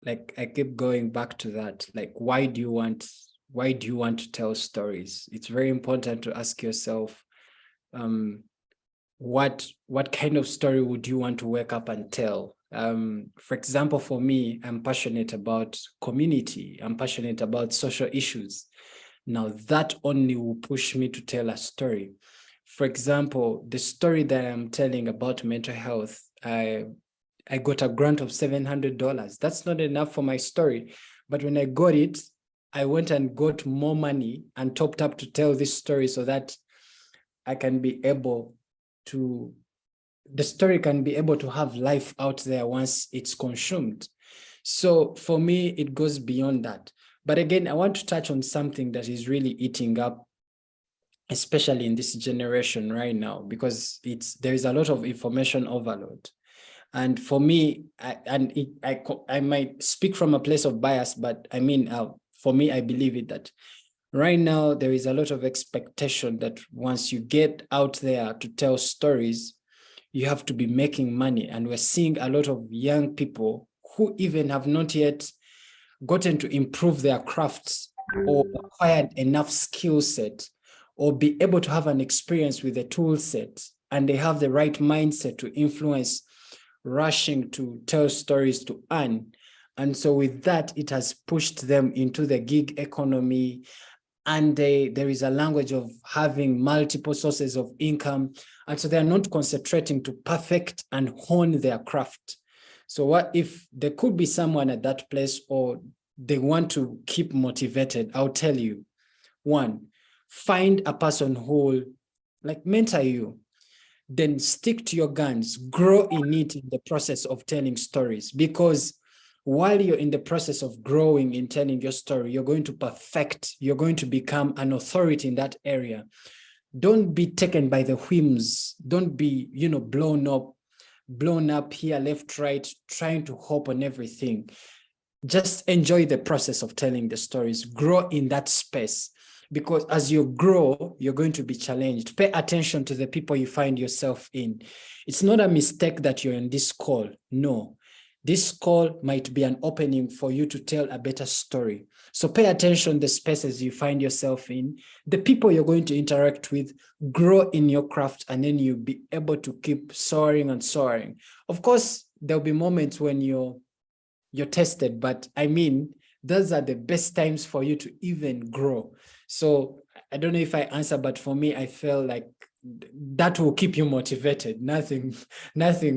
I keep going back to that. Like, why do you want to tell stories? It's very important to ask yourself, what kind of story would you want to wake up and tell? For example, for me, I'm passionate about community. I'm passionate about social issues. Now that only will push me to tell a story. For example, the story that I'm telling about mental health, I got a grant of $700. That's not enough for my story. But when I got it, I went and got more money and topped up to tell this story so that I can be able to, the story can be able to have life out there once it's consumed. So for me, it goes beyond that. But again, I want to touch on something that is really eating up, especially in this generation right now, because there is a lot of information overload. And for me, I might speak from a place of bias, but I mean, for me, I believe it that right now there is a lot of expectation that once you get out there to tell stories, you have to be making money. And we're seeing a lot of young people who even have not yet gotten to improve their crafts or acquired enough skill set or be able to have an experience with the tool set, and they have the right mindset to influence, rushing to tell stories to earn. And so with that, it has pushed them into the gig economy. And there is a language of having multiple sources of income. And so they're not concentrating to perfect and hone their craft. So what if there could be someone at that place, or they want to keep motivated? I'll tell you, one, find a person who will like mentor you, then stick to your guns, grow in it in the process of telling stories, because while you're in the process of growing in telling your story, you're going to perfect, you're going to become an authority in that area. Don't be taken by the whims. Don't be, blown up here, left, right, trying to hope on everything. Just enjoy the process of telling the stories, grow in that space. Because as you grow, you're going to be challenged. Pay attention to the people you find yourself in. It's not a mistake that you're in this call. No. This call might be an opening for you to tell a better story. So pay attention to the spaces you find yourself in, the people you're going to interact with, grow in your craft, and then you'll be able to keep soaring and soaring. Of course, there'll be moments when you're tested, but I mean, those are the best times for you to even grow. So I don't know if I answer, but for me, I feel like that will keep you motivated. Nothing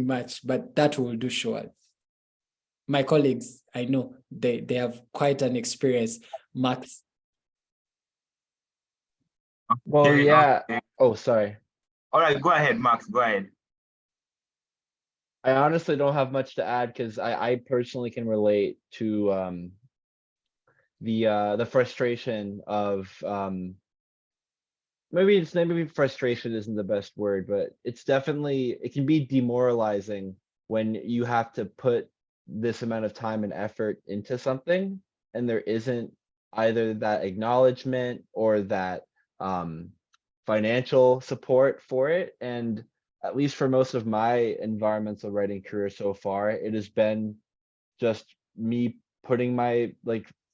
much, but that will do sure. My colleagues, I know they have quite an experience. Max. Well, yeah. Oh, sorry. All right, go ahead, Max. Go ahead. I honestly don't have much to add because I personally can relate to the frustration of maybe frustration isn't the best word, but it can be demoralizing when you have to put this amount of time and effort into something and there isn't either that acknowledgement or that financial support for it. And at least for most of my environmental writing career so far, it has been just me putting my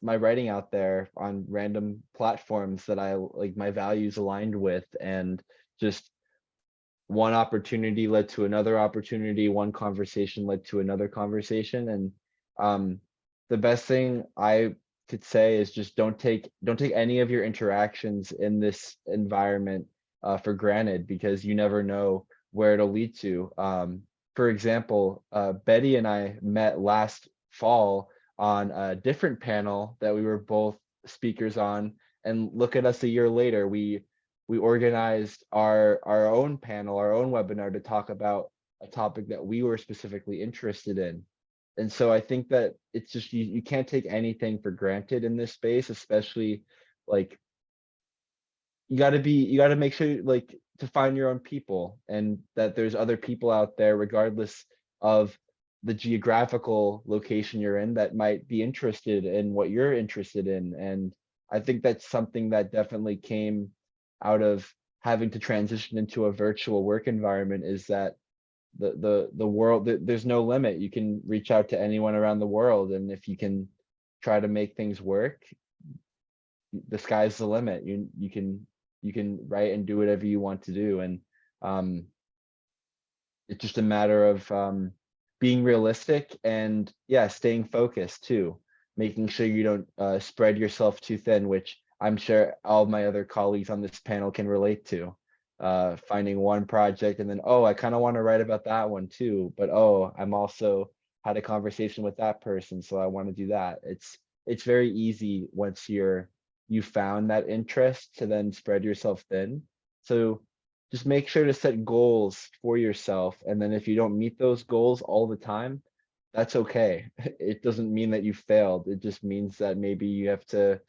writing out there on random platforms that I like my values aligned with, and just one opportunity led to another opportunity, one conversation led to another conversation. And the best thing I could say is just don't take any of your interactions in this environment for granted, because you never know where it'll lead to. For example, Betty and I met last fall on a different panel that we were both speakers on, and look at us a year later, we organized our own panel, our own webinar to talk about a topic that we were specifically interested in. And so I think that it's just, you can't take anything for granted in this space, especially like you got to make sure like to find your own people, and that there's other people out there regardless of the geographical location you're in that might be interested in what you're interested in. And I think that's something that definitely came out of having to transition into a virtual work environment, is that the world, there's no limit. You can reach out to anyone around the world, and if you can try to make things work, the sky's the limit. You can write and do whatever you want to do. And it's just a matter of being realistic and staying focused too, making sure you don't spread yourself too thin, which I'm sure all my other colleagues on this panel can relate to. Finding one project and then, oh, I kind of want to write about that one too, but oh, I'm also had a conversation with that person, so I want to do that. It's very easy once you found that interest to then spread yourself thin. So just make sure to set goals for yourself, and then if you don't meet those goals all the time, that's okay. It doesn't mean that you failed. It just means that maybe you have to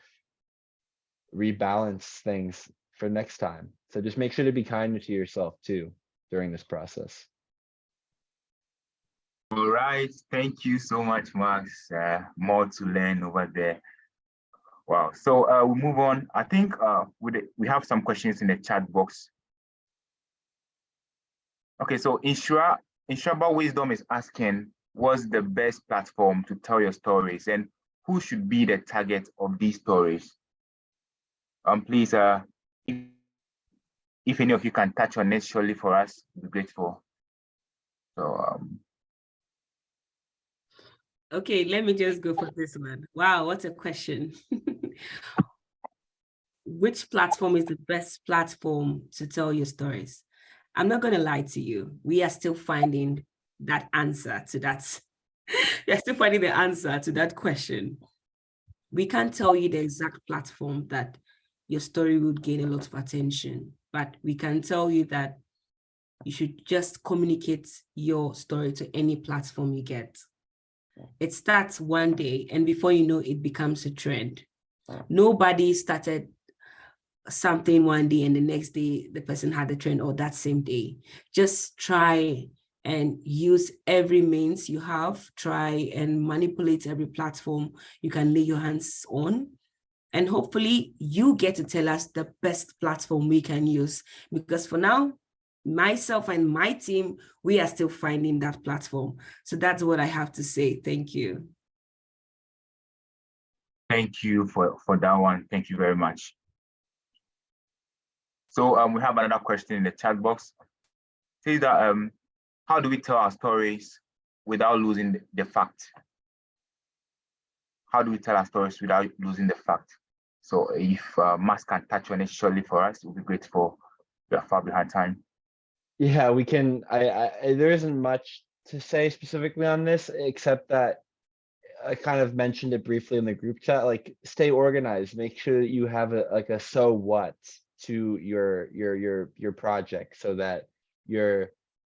rebalance things for next time. So just make sure to be kind to yourself too during this process. All right, thank you so much, Max. More to learn over there. Wow. So we'll move on. I think we have some questions in the chat box. Okay, so Insurable Wisdom is asking, what's the best platform to tell your stories, and who should be the target of these stories? Please, if any of you can touch on it shortly for us, we'd be grateful. So okay, let me just go for this one. Wow, what a question. Which platform is the best platform to tell your stories? I'm not going to lie to you. We are still finding that answer to that. We are still finding the answer to that question. We can't tell you the exact platform that your story would gain a lot of attention, but we can tell you that you should just communicate your story to any platform you get. It starts one day, and before you know, it becomes a trend. Nobody started something one day and the next day the person had the trend, or that same day. Just try and use every means you have. Try and manipulate every platform you can lay your hands on. And hopefully you get to tell us the best platform we can use, because for now, myself and my team, we are still finding that platform. So that's what I have to say. Thank you. thank you for that one. Thank you very much. So we have another question in the chat box. Say that how do we tell our stories without losing the fact? How do we tell our stories without losing the fact? So if Max can touch on it shortly for us, it would be grateful. We are far behind time. Yeah, we can. There isn't much to say specifically on this, except that I kind of mentioned it briefly in the group chat. Like, stay organized. Make sure that you have a so what to your project, so that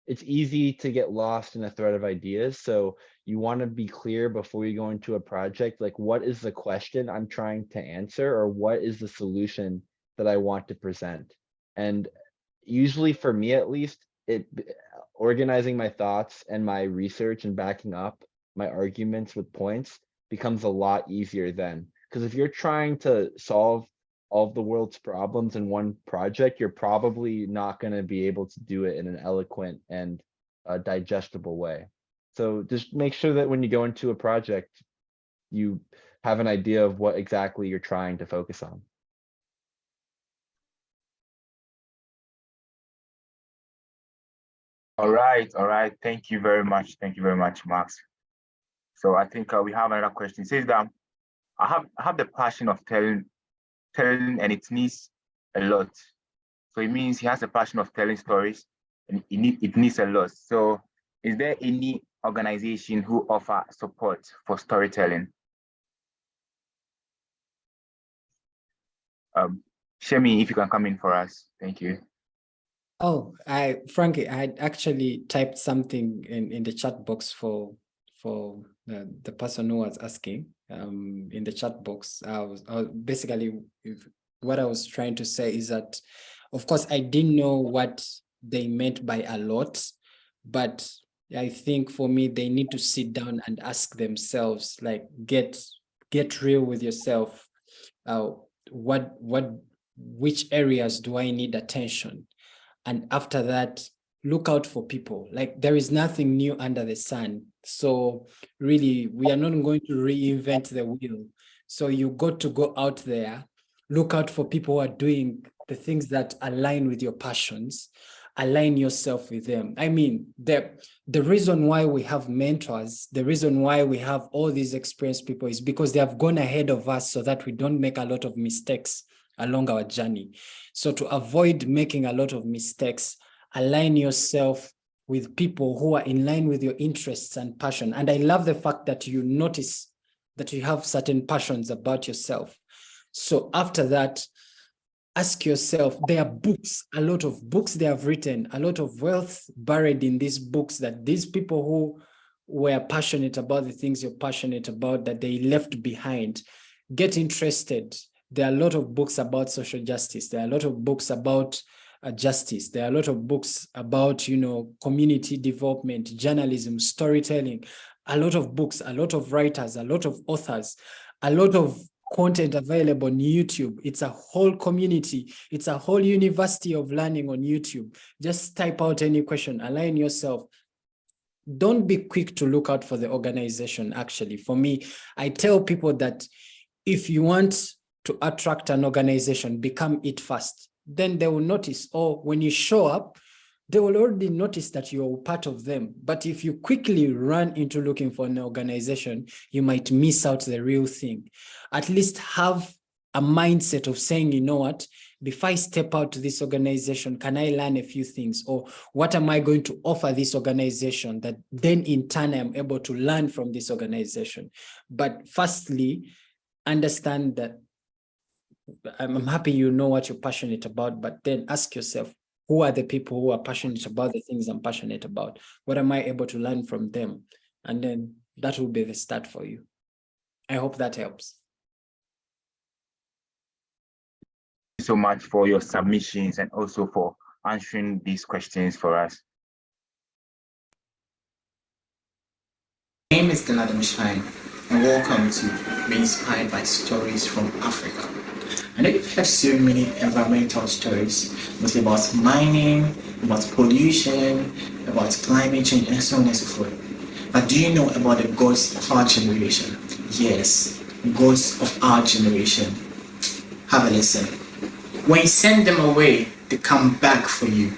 it's easy to get lost in a thread of ideas. So you want to be clear before you go into a project, like, what is the question I'm trying to answer, or what is the solution that I want to present? And usually, for me at least, organizing my thoughts and my research and backing up my arguments with points becomes a lot easier then. Because if you're trying to solve all of the world's problems in one project, you're probably not going to be able to do it in an eloquent and digestible way. So just make sure that when you go into a project, you have an idea of what exactly you're trying to focus on. All right. Thank you very much. Thank you very much, Max. So I think we have another question. It says that I have the passion of telling, and it needs a lot. So it means he has a passion of telling stories, and it needs a lot. So is there any organization who offer support for storytelling? Shemi, if you can come in for us, thank you. Oh, Frankie, I actually typed something in the chat box for the person who was asking in the chat box. Basically, what I was trying to say is that, of course, I didn't know what they meant by a lot, but I think for me, they need to sit down and ask themselves, like, get real with yourself. Which areas do I need attention? And after that, look out for people. Like, there is nothing new under the sun. So really, we are not going to reinvent the wheel. So you got to go out there, look out for people who are doing the things that align with your passions, align yourself with them. I mean, the reason why we have mentors, the reason why we have all these experienced people is because they have gone ahead of us so that we don't make a lot of mistakes along our journey. So to avoid making a lot of mistakes, align yourself with people who are in line with your interests and passion. And I love the fact that you notice that you have certain passions about yourself. So after that, ask yourself, there are books, a lot of books they have written, a lot of wealth buried in these books that these people who were passionate about the things you're passionate about, that they left behind. Get interested. There are a lot of books about social justice. There are a lot of books about justice. There are a lot of books about, community development, journalism, storytelling, a lot of books, a lot of writers, a lot of authors, a lot of content available on YouTube. It's a whole community. It's a whole university of learning on YouTube. Just type out any question, align yourself. Don't be quick to look out for the organization. Actually, for me, I tell people that if you want to attract an organization, become it first. Then they will notice, or when you show up, they will already notice that you're part of them. But if you quickly run into looking for an organization, you might miss out the real thing. At least have a mindset of saying, you know what, before I step out to this organization, can I learn a few things? Or what am I going to offer this organization that then in turn I'm able to learn from this organization? But firstly, understand that I'm happy you know what you're passionate about, but then ask yourself, who are the people who are passionate about the things I'm passionate about? What am I able to learn from them? And then that will be the start for you. I hope that helps. Thank you so much for your submissions and also for answering these questions for us. My name is Galadam Shine, and welcome to Be Inspired by Stories from Africa. I know you've heard so many environmental stories, mostly about mining, about pollution, about climate change, and so on and so forth. But do you know about the gods of our generation? Yes, gods of our generation. Have a listen. When you send them away, they come back for you.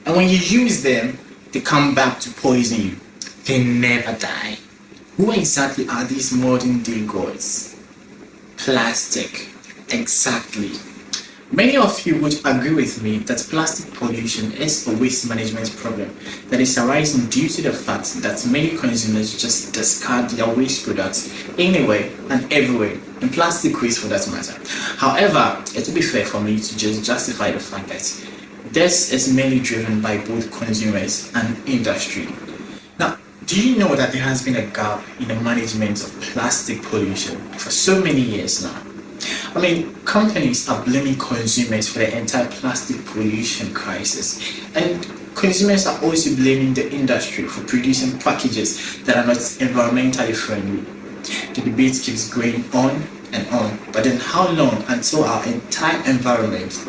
And when you use them, they come back to poison you. They never die. Who exactly are these modern day gods? Plastic. Exactly. Many of you would agree with me that plastic pollution is a waste management problem that is arising due to the fact that many consumers just discard their waste products anywhere and everywhere, and plastic waste for that matter. However, it would be fair for me to just justify the fact that this is mainly driven by both consumers and industry. Now, do you know that there has been a gap in the management of plastic pollution for so many years now? I mean, companies are blaming consumers for the entire plastic pollution crisis, and consumers are also blaming the industry for producing packages that are not environmentally friendly. The debate keeps going on and on, but then how long until our entire environment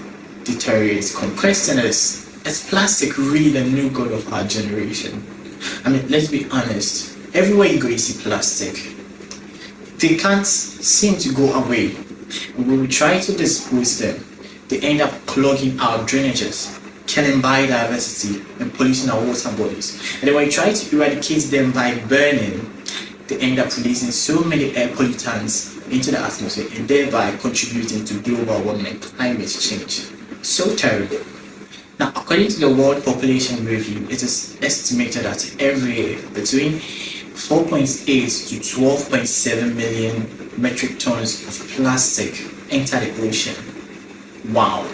deteriorates? Question is plastic really the new god of our generation? I mean, let's be honest, everywhere you go you see plastic. They can't seem to go away. When we try to dispose them, they end up clogging our drainages, killing biodiversity and polluting our water bodies. And then when we try to eradicate them by burning, they end up releasing so many air pollutants into the atmosphere and thereby contributing to global warming and climate change. So terrible. Now, according to the World Population Review, it is estimated that every year between 4.8 to 12.7 million metric tons of plastic enter the ocean. Wow.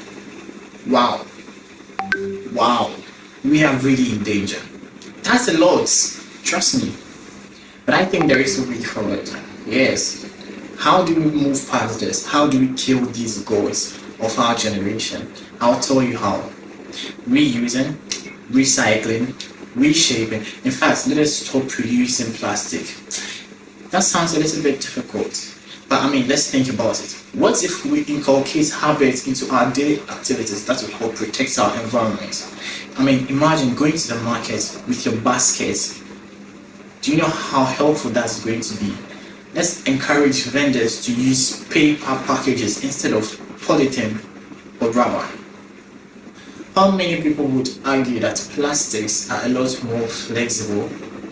Wow. Wow. We are really in danger. That's a lot. Trust me. But I think there is a way forward. Yes. How do we move past this? How do we kill these gods of our generation? I'll tell you how. Reusing, recycling, reshaping. In fact, let us stop producing plastic. That sounds a little bit difficult, but I mean, let's think about it. What if we inculcate habits into our daily activities that will help protect our environment? I mean, imagine going to the market with your basket. Do you know how helpful that's going to be? Let's encourage vendors to use paper packages instead of polythene or rubber. How many people would argue that plastics are a lot more flexible,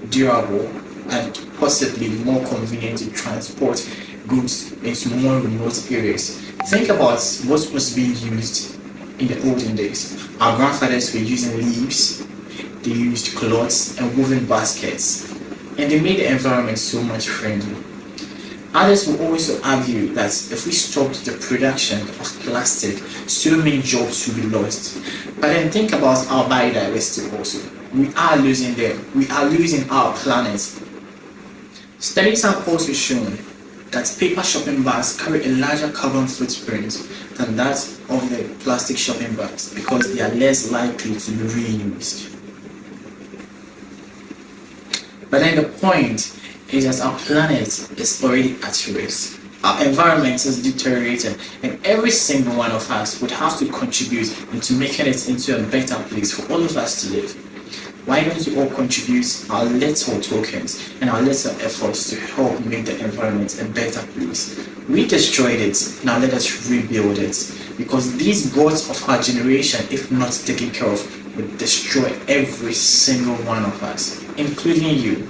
durable, and possibly more convenient to transport goods into more remote areas? Think about what was being used in the olden days. Our grandfathers were using leaves, they used cloths and woven baskets, and they made the environment so much friendly. Others will also argue that if we stopped the production of plastic, so many jobs will be lost. But then think about our biodiversity also. We are losing them. We are losing our planet. Studies have also shown that paper shopping bags carry a larger carbon footprint than that of the plastic shopping bags because they are less likely to be reused. But then the point is that our planet is already at risk. Our environment is deteriorating, and every single one of us would have to contribute into making it into a better place for all of us to live. Why don't we all contribute our little tokens and our little efforts to help make the environment a better place? We destroyed it, now let us rebuild it. Because these gods of our generation, if not taken care of, would destroy every single one of us, including you.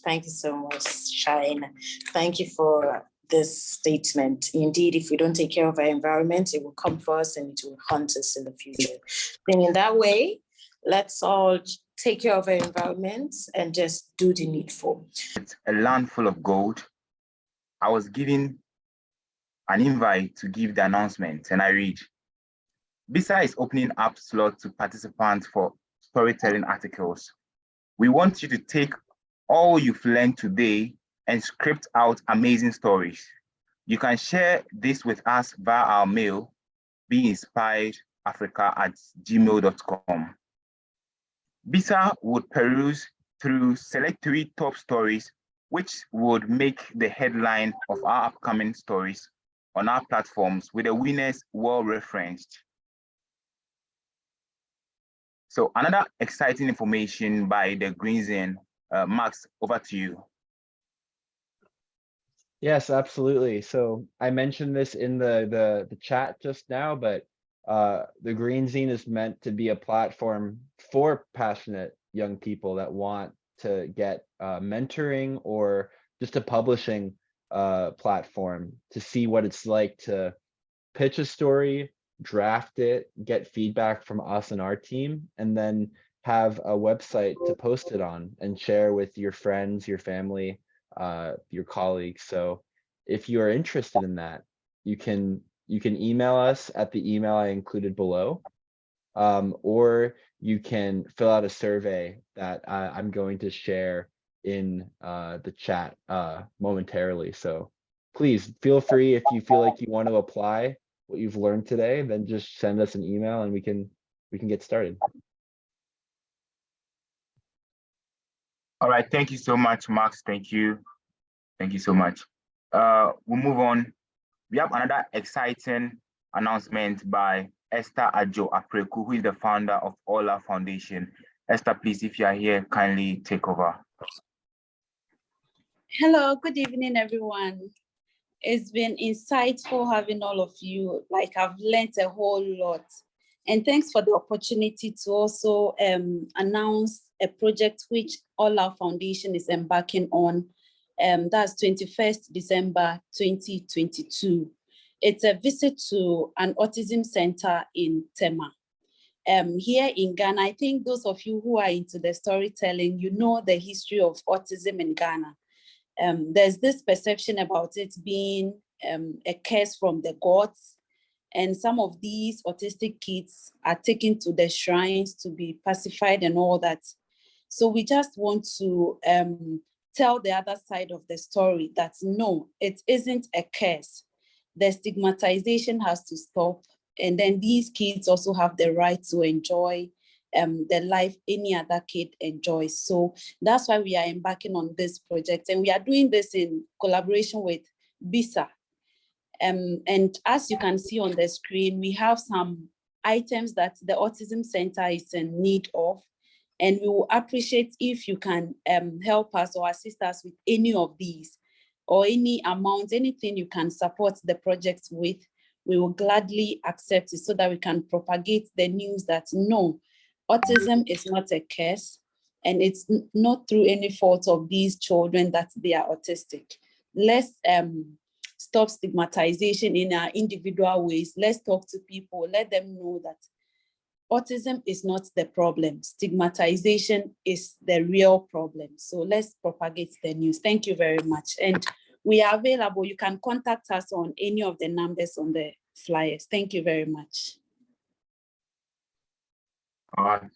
Thank you so much, Shine. Thank you for this statement. Indeed, if we don't take care of our environment, it will come for us and it will hunt us in the future. And in that way, let's all take care of our environment and just do the needful. It's a land full of gold. I was given an invite to give the announcement, and I read, B.ISA is opening up slots to participants for storytelling articles. We want you to take all you've learned today and script out amazing stories. You can share this with us via our mail, beinspiredafrica@gmail.com. B.ISA would peruse through select 3 top stories, which would make the headline of our upcoming stories on our platforms, with the winners well referenced. So another exciting information by the Greenzine. Max, over to you. Yes, absolutely. So I mentioned this in the chat just now, but the Greenzine is meant to be a platform for passionate young people that want to get mentoring or just a publishing platform to see what it's like to pitch a story, draft it, get feedback from us and our team, and then have a website to post it on and share with your friends, your family, your colleagues. So if you are interested in that, you can email us at the email I included below, or you can fill out a survey that I'm going to share in the chat momentarily. So please feel free, if you feel like you want to apply what you've learned today, then just send us an email and we can get started. All right, thank you so much, Max. Thank you so much. We'll move on. We have another exciting announcement by Esther Ajo Apreku, who is the founder of Ola Foundation. Esther, please, if you are here, kindly take over. Hello, good evening, everyone. It's been insightful having all of you. Like, I've learned a whole lot. And thanks for the opportunity to also announce a project which Ola Foundation is embarking on. That's 21st December 2022. It's a visit to an autism center in Tema. Here in Ghana, I think those of you who are into the storytelling, you know the history of autism in Ghana. There's this perception about it being a curse from the gods, And some of these autistic kids are taken to the shrines to be pacified and all that. So we just want to tell the other side of the story that no, it isn't a curse. The stigmatization has to stop. And then these kids also have the right to enjoy the life any other kid enjoys. So that's why we are embarking on this project. And we are doing this in collaboration with B.ISA. And as you can see on the screen, we have some items that the Autism Center is in need of. And we will appreciate if you can help us or assist us with any of these, or any amount, anything you can support the project with. We will gladly accept it so that we can propagate the news that no, autism is not a curse, and it's not through any fault of these children that they are autistic. Let's stop stigmatization in our individual ways. Let's talk to people, let them know that autism is not the problem. Stigmatization is the real problem. So let's propagate the news. Thank you very much. And we are available. You can contact us on any of the numbers on the flyers. Thank you very much.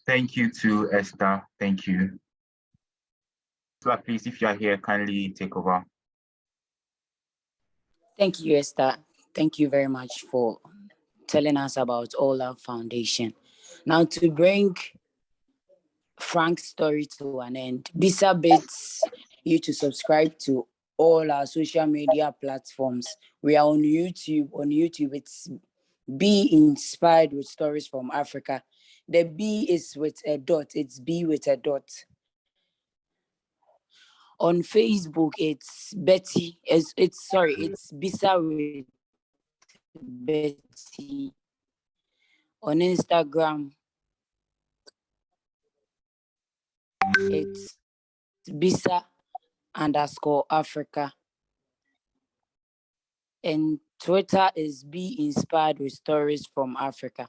Thank you to Esther. Thank you. So please, if you are here, kindly take over. Thank you, Esther. Thank you very much for telling us about All Our Foundation. Now, to bring Frank's story to an end, B.ISA bids you to subscribe to all our social media platforms. We are on YouTube. On YouTube, it's Be Inspired with Stories from Africa. The B is with a dot. It's B with a dot. On Facebook, it's Betty. It's B.ISA with Betty. On Instagram, it's B.ISA_Africa. And Twitter is Be Inspired with Stories from Africa.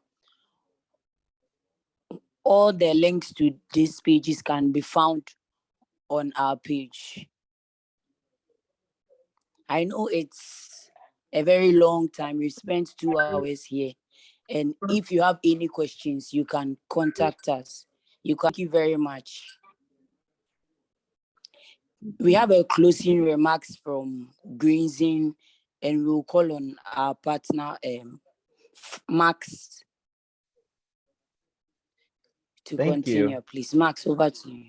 All the links to these pages can be found on our page. I know it's a very long time. We spent 2 hours here. And if you have any questions, you can contact us. Thank you very much. We have a closing remarks from Greenzine, and we'll call on our partner, Max, to continue. Please, Max, over to you.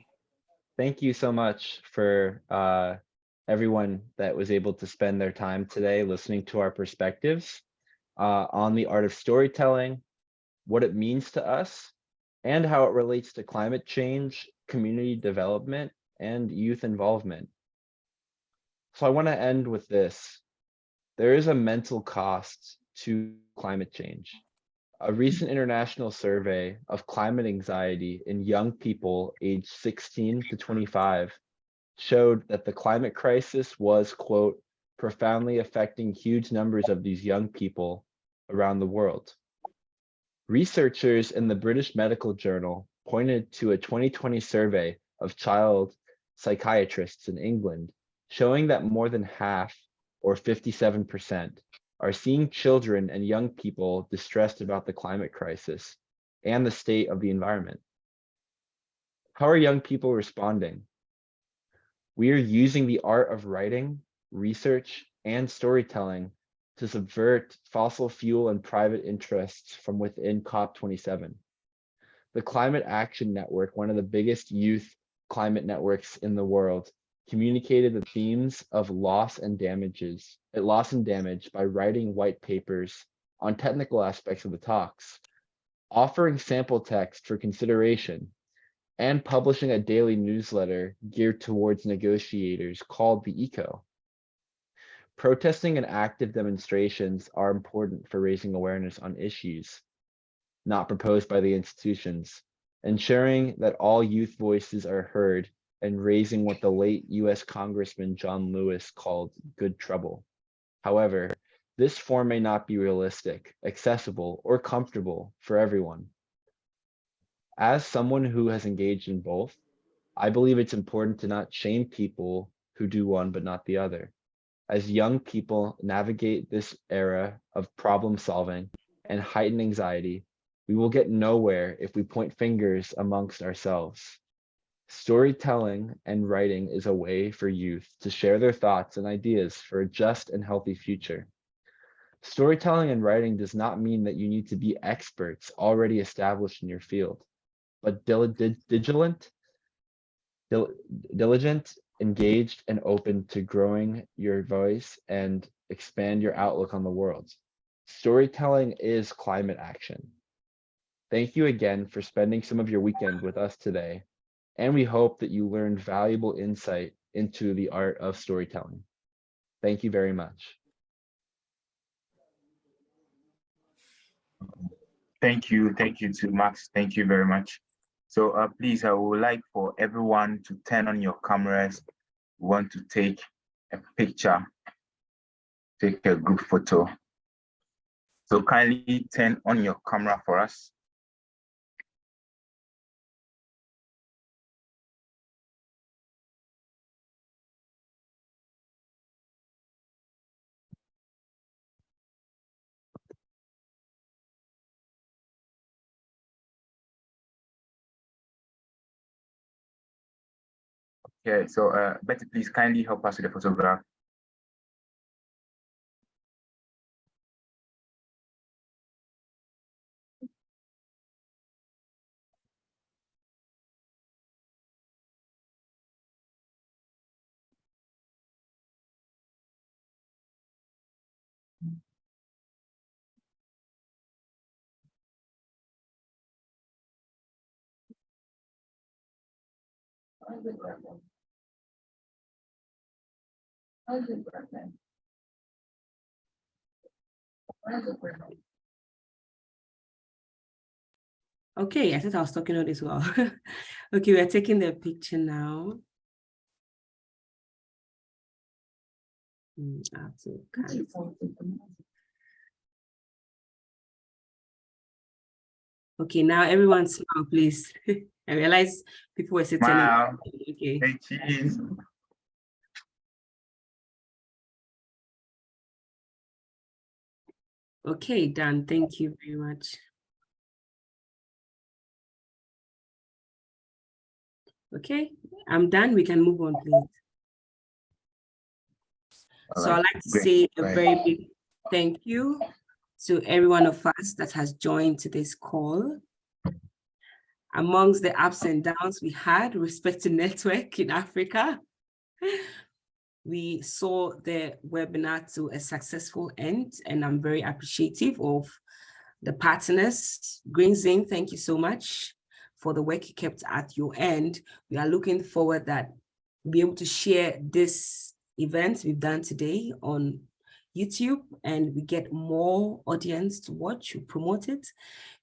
Thank you so much for everyone that was able to spend their time today listening to our perspectives on the art of storytelling, what it means to us, and how it relates to climate change, community development, and youth involvement. So I want to end with this. There is a mental cost to climate change. A recent international survey of climate anxiety in young people aged 16 to 25 showed that the climate crisis was, quote, profoundly affecting huge numbers of these young people around the world. Researchers in the British Medical Journal pointed to a 2020 survey of child psychiatrists in England, showing that more than half, or 57%, are seeing children and young people distressed about the climate crisis and the state of the environment. How are young people responding? We are using the art of writing, research, and storytelling to subvert fossil fuel and private interests from within COP27. The Climate Action Network, one of the biggest youth climate networks in the world, communicated the themes of loss and damage by writing white papers on technical aspects of the talks, offering sample text for consideration, and publishing a daily newsletter geared towards negotiators called the ECO. Protesting and active demonstrations are important for raising awareness on issues not proposed by the institutions, ensuring that all youth voices are heard, and raising what the late US Congressman John Lewis called good trouble. However, this form may not be realistic, accessible, or comfortable for everyone. As someone who has engaged in both, I believe it's important to not shame people who do one but not the other. As young people navigate this era of problem solving, and heighten anxiety, we will get nowhere if we point fingers amongst ourselves. Storytelling and writing is a way for youth to share their thoughts and ideas for a just and healthy future. Storytelling and writing does not mean that you need to be experts already established in your field, but diligent, engaged, and open to growing your voice and expand your outlook on the world. Storytelling is climate action. Thank you again for spending some of your weekend with us today, and we hope that you learned valuable insight into the art of storytelling. Thank you very much. Thank you to Max. Thank you very much. So please, I would like for everyone to turn on your cameras. We want to take a picture, take a group photo. So kindly turn on your camera for us. Okay, so Betty, please kindly help us with the photograph. Okay, I thought I was talking on this well. Okay, we're taking the picture now. Okay, now everyone smile, please. I realize people were sitting. Smile. Okay. Hey, cheese. Okay, done. Thank you very much. Okay, I'm done. We can move on, please. So I'd like to say a very big thank you to every one of us that has joined today's call. Amongst the ups and downs we had with respect to network in Africa, we saw the webinar to a successful end, and I'm very appreciative of the partners. Greenzine, thank you so much for the work you kept at your end. We are looking forward that we'll be able to share this event we've done today on YouTube, and we get more audience to watch, we promote it,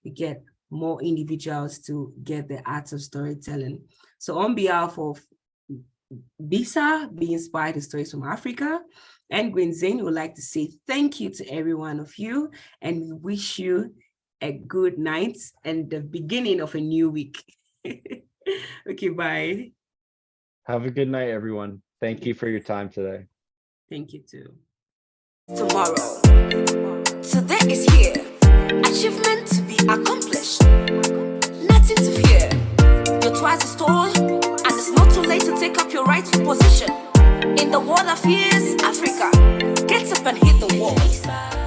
we get more individuals to get the art of storytelling. So on behalf of B.ISA, Be Inspired Stories from Africa, and Greenzine, would like to say thank you to every one of you, and we wish you a good night and the beginning of a new week. Okay, bye. Have a good night, everyone. Thank you for your time today. Thank you too. Tomorrow. Today is here. Achievement to be accomplished. Nothing to fear. You're twice as tall, and it's not too late to take up your rightful position. In the world of years, Africa, get up and hit the wall.